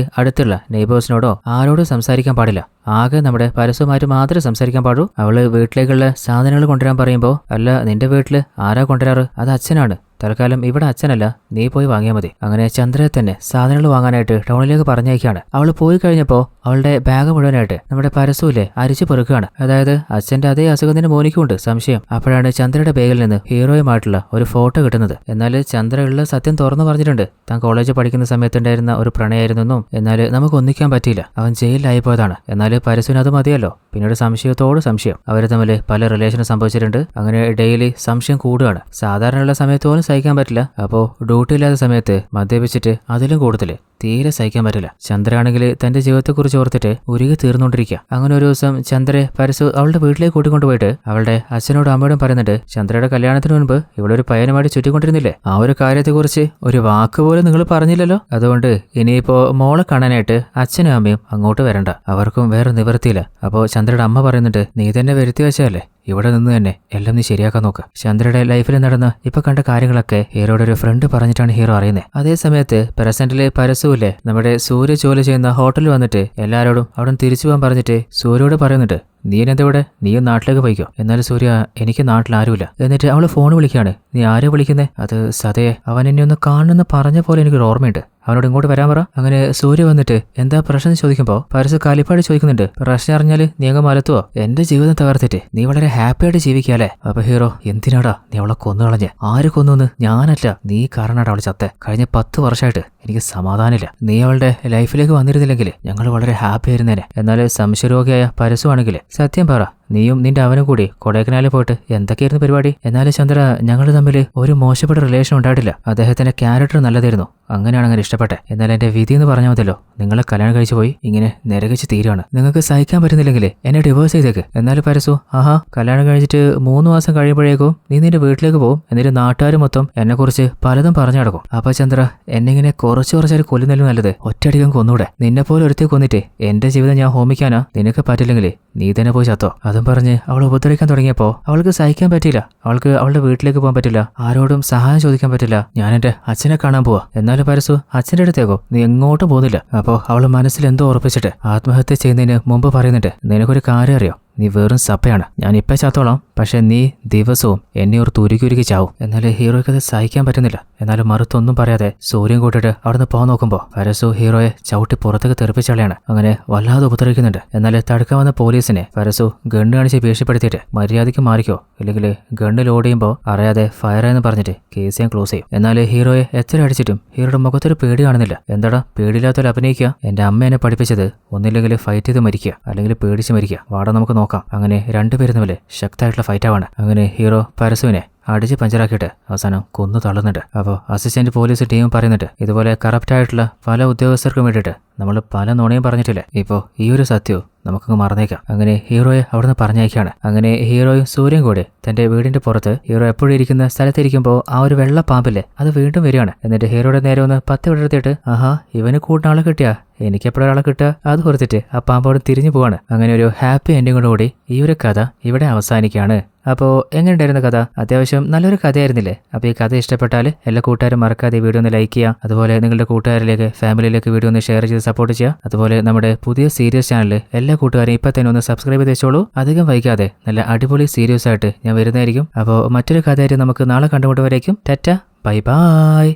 A: അടുത്തുള്ള നെയ്ബേഴ്സിനോടോ ആരോടും സംസാരിക്കാൻ പാടില്ല. ആകെ നമ്മുടെ പരസ്യമായിട്ട് മാത്രമേ സംസാരിക്കാൻ പാടൂ. അവള് വീട്ടിലേക്കുള്ള സാധനങ്ങൾ കൊണ്ടുവരാൻ പറയുമ്പോൾ, അല്ല നിന്റെ വീട്ടില് ആരാ കൊണ്ടുവരാറ്? അത് അച്ഛനാണ്. തൽക്കാലം ഇവിടെ അച്ഛനല്ല, നീ പോയി വാങ്ങിയാൽ മതി. അങ്ങനെ ചന്ദ്രയെ തന്നെ സാധനങ്ങൾ വാങ്ങാനായിട്ട് ടൗണിലേക്ക് പറഞ്ഞയക്കുകയാണ്. അവൾ പോയി കഴിഞ്ഞപ്പോൾ അവളുടെ ബാഗ് മുഴുവനായിട്ട് നമ്മുടെ പരസുവിലെ അരിച്ചു പെറുക്കുകയാണ്. അതായത് അച്ഛന്റെ അതേ അസുഖം തന്നെ മോനിക്കുണ്ട് സംശയം. അപ്പോഴാണ് ചന്ദ്രയുടെ ബാഗിൽ നിന്ന് ഹീറോയുമായിട്ടുള്ള ഒരു ഫോട്ടോ കിട്ടുന്നത്. എന്നാൽ ചന്ദ്രയുള്ള സത്യം തുറന്നു പറഞ്ഞിട്ടുണ്ട്. താൻ കോളേജ് പഠിക്കുന്ന സമയത്തുണ്ടായിരുന്ന ഒരു പ്രണയമായിരുന്നെന്നും എന്നാൽ നമുക്ക് ഒന്നിക്കാൻ പറ്റിയില്ല, അവൻ ജയിലിലായി പോയതാണ്. എന്നാൽ പരസുവിന് അത് മതിയല്ലോ. പിന്നീട് സംശയത്തോട് സംശയം. അവർ തമ്മിൽ പല റിലേഷനും സംഭവിച്ചിട്ടുണ്ട്. അങ്ങനെ ഡെയിലി സംശയം കൂടുകയാണ്. സാധാരണയുള്ള സമയത്ത് പോലും സഹിക്കാൻ പറ്റില്ല. അപ്പോൾ ഡ്യൂട്ടി ഇല്ലാത്ത സമയത്ത് മദ്യപിച്ചിട്ട് അതിലും കൂടുതൽ തീരെ സഹിക്കാൻ പറ്റില്ല. ചന്ദ്ര ആണെങ്കിൽ തന്റെ ജീവിതത്തെക്കുറിച്ച് ഓർത്തിട്ട് ഉരുകി തീർന്നുകൊണ്ടിരിക്കുക. അങ്ങനെ ഒരു ദിവസം ചന്ദ്രയെ പരസു അവളുടെ വീട്ടിലേക്ക് കൂട്ടിക്കൊണ്ടുപോയിട്ട് അവളുടെ അച്ഛനോടും അമ്മയോടും പറയുന്നുണ്ട്, ചന്ദ്രയുടെ കല്യാണത്തിന് മുൻപ് ഇവിടെ ഒരു പയ്യനുമായിട്ട് ചുറ്റിക്കൊണ്ടിരുന്നില്ലേ, ആ ഒരു കാര്യത്തെക്കുറിച്ച് ഒരു വാക്ക് പോലും നിങ്ങൾ പറഞ്ഞില്ലല്ലോ. അതുകൊണ്ട് ഇനിയിപ്പോ മോളെ കാണാനായിട്ട് അച്ഛനും അമ്മയും അങ്ങോട്ട് വരണ്ട, അവർക്കും വേറെ നിവൃത്തിയില്ല. അപ്പോൾ ചന്ദ്രയുടെ അമ്മ പറയുന്നുണ്ട്, നീ തന്നെ വരുത്തി വെച്ചതല്ലേ, ഇവിടെ നിന്ന് തന്നെ എല്ലാം നീ ശരിയാക്കാൻ നോക്ക്. ചന്ദ്രയുടെ ലൈഫിൽ നടന്ന ഇപ്പൊ കണ്ട കാര്യങ്ങളൊക്കെ ഹീറോയുടെ ഒരു ഫ്രണ്ട് പറഞ്ഞിട്ടാണ് ഹീറോ അറിയുന്നത്. അതേ സമയത്ത് പ്രസന്റിലെ പരസുവില്ലേ നമ്മുടെ സൂര്യ ജോലി ചെയ്യുന്ന ഹോട്ടലിൽ വന്നിട്ട് എല്ലാവരോടും അവിടെ തിരിച്ചു പോകാൻ പറഞ്ഞിട്ട് സൂര്യോട് പറയുന്നുണ്ട്, നീ എന്നെന്തെവിടെ, നീയും നാട്ടിലേക്ക് പോയിക്കോ. എന്നാലും സൂര്യ, എനിക്ക് നാട്ടിൽ ആരുമില്ല. എന്നിട്ട് അവള് ഫോൺ വിളിക്കുകയാണ്. നീ ആരെ വിളിക്കുന്നേ? അത് സതയെ, അവൻ എന്നെ ഒന്ന് കാണുമെന്ന് പറഞ്ഞ പോലെ എനിക്കൊരു ഓർമ്മയുണ്ട്, അവനോട് ഇങ്ങോട്ട് വരാൻ പറ. അങ്ങനെ സൂര്യ വന്നിട്ട് എന്താ പ്രശ്നം ചോദിക്കുമ്പോൾ പരസ്യ കാലിപ്പാടി ചോദിക്കുന്നുണ്ട്, പ്രശ്നം അറിഞ്ഞാല് നീ അങ്ങ് മലത്തുവോ? എന്റെ ജീവിതം തകർത്തിട്ട് നീ വളരെ ഹാപ്പിയായിട്ട് ജീവിക്കാല്ലേ? അപ്പൊ ഹീറോ, എന്തിനാടാ നീ അവളെ കൊന്നു കളഞ്ഞ്? ആര് കൊന്നു? ഞാനല്ല, നീ കാരണാടാ അവൾ ചത്തെ. കഴിഞ്ഞ 10 വർഷമായിട്ട് എനിക്ക് സമാധാനമില്ല. നീ അവളുടെ ലൈഫിലേക്ക് വന്നിരുന്നില്ലെങ്കിൽ ഞങ്ങൾ വളരെ ഹാപ്പി ആയിരുന്നേനെ. എന്നാൽ സംശയരോഗിയായ പരസ്യമാണെങ്കിൽ സത്യം പറ, നീയും നിന്റെ അവനും കൂടി കൊടൈക്കനാലിൽ പോയിട്ട് എന്തൊക്കെയായിരുന്നു പരിപാടി? എന്നാലും ചന്ദ്ര, ഞങ്ങൾ തമ്മിൽ ഒരു മോശപ്പെട്ട റിലേഷൻ ഉണ്ടായിട്ടില്ല. അദ്ദേഹത്തിന്റെ ക്യാരക്ടർ നല്ലതായിരുന്നു, അങ്ങനെയാണ് അങ്ങനെ ഇഷ്ടപ്പെട്ടെ. എന്നാൽ എന്റെ വിധി എന്ന് പറഞ്ഞാൽ മതിയല്ലോ, നിങ്ങളെ കല്യാണം കഴിച്ചു പോയി ഇങ്ങനെ നിരകിച്ച് തീരുവാണ്. നിങ്ങൾക്ക് സഹിക്കാൻ പറ്റുന്നില്ലെങ്കിൽ എന്നെ ഡിവോഴ്സ് ചെയ്തേക്ക്. എന്നാലും പരസു, ആഹാ, കല്യാണം കഴിച്ചിട്ട് 3 മാസം കഴിയുമ്പോഴേക്കും നീ നിന്റെ വീട്ടിലേക്ക് പോകും. എന്നിട്ട് നാട്ടുകാർ മൊത്തം എന്നെ കുറിച്ച് പലതും പറഞ്ഞു നടക്കും. അപ്പൊ ചന്ദ്ര, എന്നെങ്ങനെ കുറച്ചായിട്ട് കൊല്ലുന്നല്ലോ നല്ലത്, ഒറ്റയടിക്കാൻ കൊന്നൂടെ? നിന്നെ പോലെ ഒരുത്തി കൊന്നിട്ട് എന്റെ ജീവിതം ഞാൻ ഹോമിക്കാനാ? നിനക്ക് പറ്റില്ലെങ്കിൽ നീ തന്നെ പോയി ചത്തോ. അതും പറഞ്ഞ് അവൾ ഉപദ്രവിക്കാൻ തുടങ്ങിയപ്പോ അവൾക്ക് സഹിക്കാൻ പറ്റില്ല. അവൾക്ക് അവളുടെ വീട്ടിലേക്ക് പോകാൻ പറ്റില്ല, ആരോടും സഹായം ചോദിക്കാൻ പറ്റില്ല. ഞാൻ എന്റെ അച്ഛനെ കാണാൻ പോവാ. എന്നാലും പരസു, അച്ഛന്റെ അടുത്തേക്കോ? നീ എങ്ങോട്ടും പോകുന്നില്ല. അപ്പോ അവള് മനസ്സിൽ എന്തോ ഉറപ്പിച്ചിട്ട് ആത്മഹത്യ ചെയ്യുന്നതിന് മുമ്പ് പറയുന്നുണ്ട്, നിനക്കൊരു കാര്യം അറിയോ, നീ വെറും സപ്പയാണ്. ഞാൻ ഇപ്പം ചത്തോളാം, പക്ഷെ നീ ദിവസവും എന്നെ ഒരു തുരുക്കി ചാവും. എന്നാലും ഹീറോയ്ക്ക് അത് സഹിക്കാൻ പറ്റുന്നില്ല. എന്നാലും മറുത്തൊന്നും പറയാതെ സൂര്യൻ കൂട്ടിട്ട് അവിടുന്ന് പോകാൻ നോക്കുമ്പോൾ പരസു ഹീറോയെ ചവിട്ടി പുറത്തേക്ക് തെറിപ്പിച്ചളയാണ്. അങ്ങനെ വല്ലാതെ ഉപദ്രവിക്കുന്നുണ്ട്. എന്നാൽ തടുക്കാൻ വന്ന പോലീസിനെ പരസു ഗണ്ണ് കാണിച്ച് ഭീഷണിപ്പെടുത്തിയിട്ട് മര്യാദയ്ക്ക് മാറിക്കോ, ഇല്ലെങ്കിൽ ഗണ്ണ് ലോഡ് ചെയ്യുമ്പോൾ അറിയാതെ ഫയർ എന്ന് പറഞ്ഞിട്ട് കേസ് ഞാൻ ക്ലോസ് ചെയ്യും. എന്നാൽ ഹീറോയെ എത്ര അടിച്ചിട്ടും ഹീറോയുടെ മുഖത്തൊരു പേടി കാണുന്നില്ല. എന്താടാ പേടിയില്ലാത്തൊരു അഭിനയിക്കുക? എന്റെ അമ്മ എന്നെ പഠിപ്പിച്ചത് ഒന്നില്ലെങ്കിൽ ഫൈറ്റ് ചെയ്ത് മരിക്കുക, അല്ലെങ്കിൽ പേടിച്ച് മരിക്കുക. വാടാ നമുക്ക് നോക്കാം. അങ്ങനെ രണ്ടുപേരും തമ്മിൽ ശക്തമായിട്ടുള്ള ഫൈറ്റാവാണ്. അങ്ങനെ ഹീറോ പരസുവിനെ അടിച്ച് പഞ്ചറാക്കിയിട്ട് അവസാനം കൊന്നു തള്ളുന്നുണ്ട്. അപ്പോൾ അസിസ്റ്റന്റ് പോലീസ് ടീം പറയുന്നുണ്ട്, ഇതുപോലെ കറപ്റ്റ് ആയിട്ടുള്ള പല ഉദ്യോഗസ്ഥർക്കും വേണ്ടിയിട്ട് നമ്മൾ പല നുണയും പറഞ്ഞിട്ടില്ലേ, ഇപ്പോൾ ഈ ഒരു സത്യവും നമുക്കങ്ങ് മറന്നേക്കാം. അങ്ങനെ ഹീറോയെ അവിടുന്ന് പറഞ്ഞയക്കാണ്. അങ്ങനെ ഹീറോയും സൂര്യൻ കൂടി തന്റെ വീടിന്റെ പുറത്ത് ഹീറോ എപ്പോഴും ഇരിക്കുന്ന സ്ഥലത്തിരിക്കുമ്പോൾ ആ ഒരു വെള്ള പാമ്പില്ലേ അത് വീണ്ടും വരികയാണ്. എന്നിട്ട് ഹീറോയുടെ നേരെ ഒന്ന് 10 വിടർത്തിയിട്ട്, ആഹാ, ഇവന് കൂട്ടിനാളെ കിട്ടിയാ, എനിക്കെപ്പോഴൊരാളെ കിട്ടുക, അത് ഓർത്തിട്ട് ആ പാമ്പോട് തിരിഞ്ഞു പോവാണ്. അങ്ങനെ ഒരു ഹാപ്പി എൻഡിങ്ങോടുകൂടി ഈ ഒരു കഥ ഇവിടെ അവസാനിക്കുകയാണ്. അപ്പോൾ എങ്ങനെയുണ്ടായിരുന്ന കഥ? അത്യാവശ്യം നല്ലൊരു കഥയായിരുന്നില്ലേ? അപ്പോൾ ഈ കഥ ഇഷ്ടപ്പെട്ടാൽ എല്ലാ കൂട്ടുകാരും മറക്കാതെ ഈ വീഡിയോ ഒന്ന് ലൈക്ക് ചെയ്യുക. അതുപോലെ നിങ്ങളുടെ കൂട്ടുകാരിലേക്ക് ഫാമിലിയിലേക്ക് വീഡിയോ ഒന്ന് ഷെയർ ചെയ്ത് സപ്പോർട്ട് ചെയ്യുക. അതുപോലെ നമ്മുടെ പുതിയ സീരീസ് ചാനൽ എല്ലാ കൂട്ടുകാരും ഇപ്പം തന്നെ ഒന്ന് സബ്സ്ക്രൈബ് ചെയ്ത് വെച്ചോളൂ. അധികം വൈകാതെ നല്ല അടിപൊളി സീരീസ് ആയിട്ട് ഞാൻ വരുന്നതായിരിക്കും. അപ്പോൾ മറ്റൊരു കഥയായിട്ട് നമുക്ക് നാളെ കണ്ടുമുട്ടുവരേക്കും. Tata, bye bye.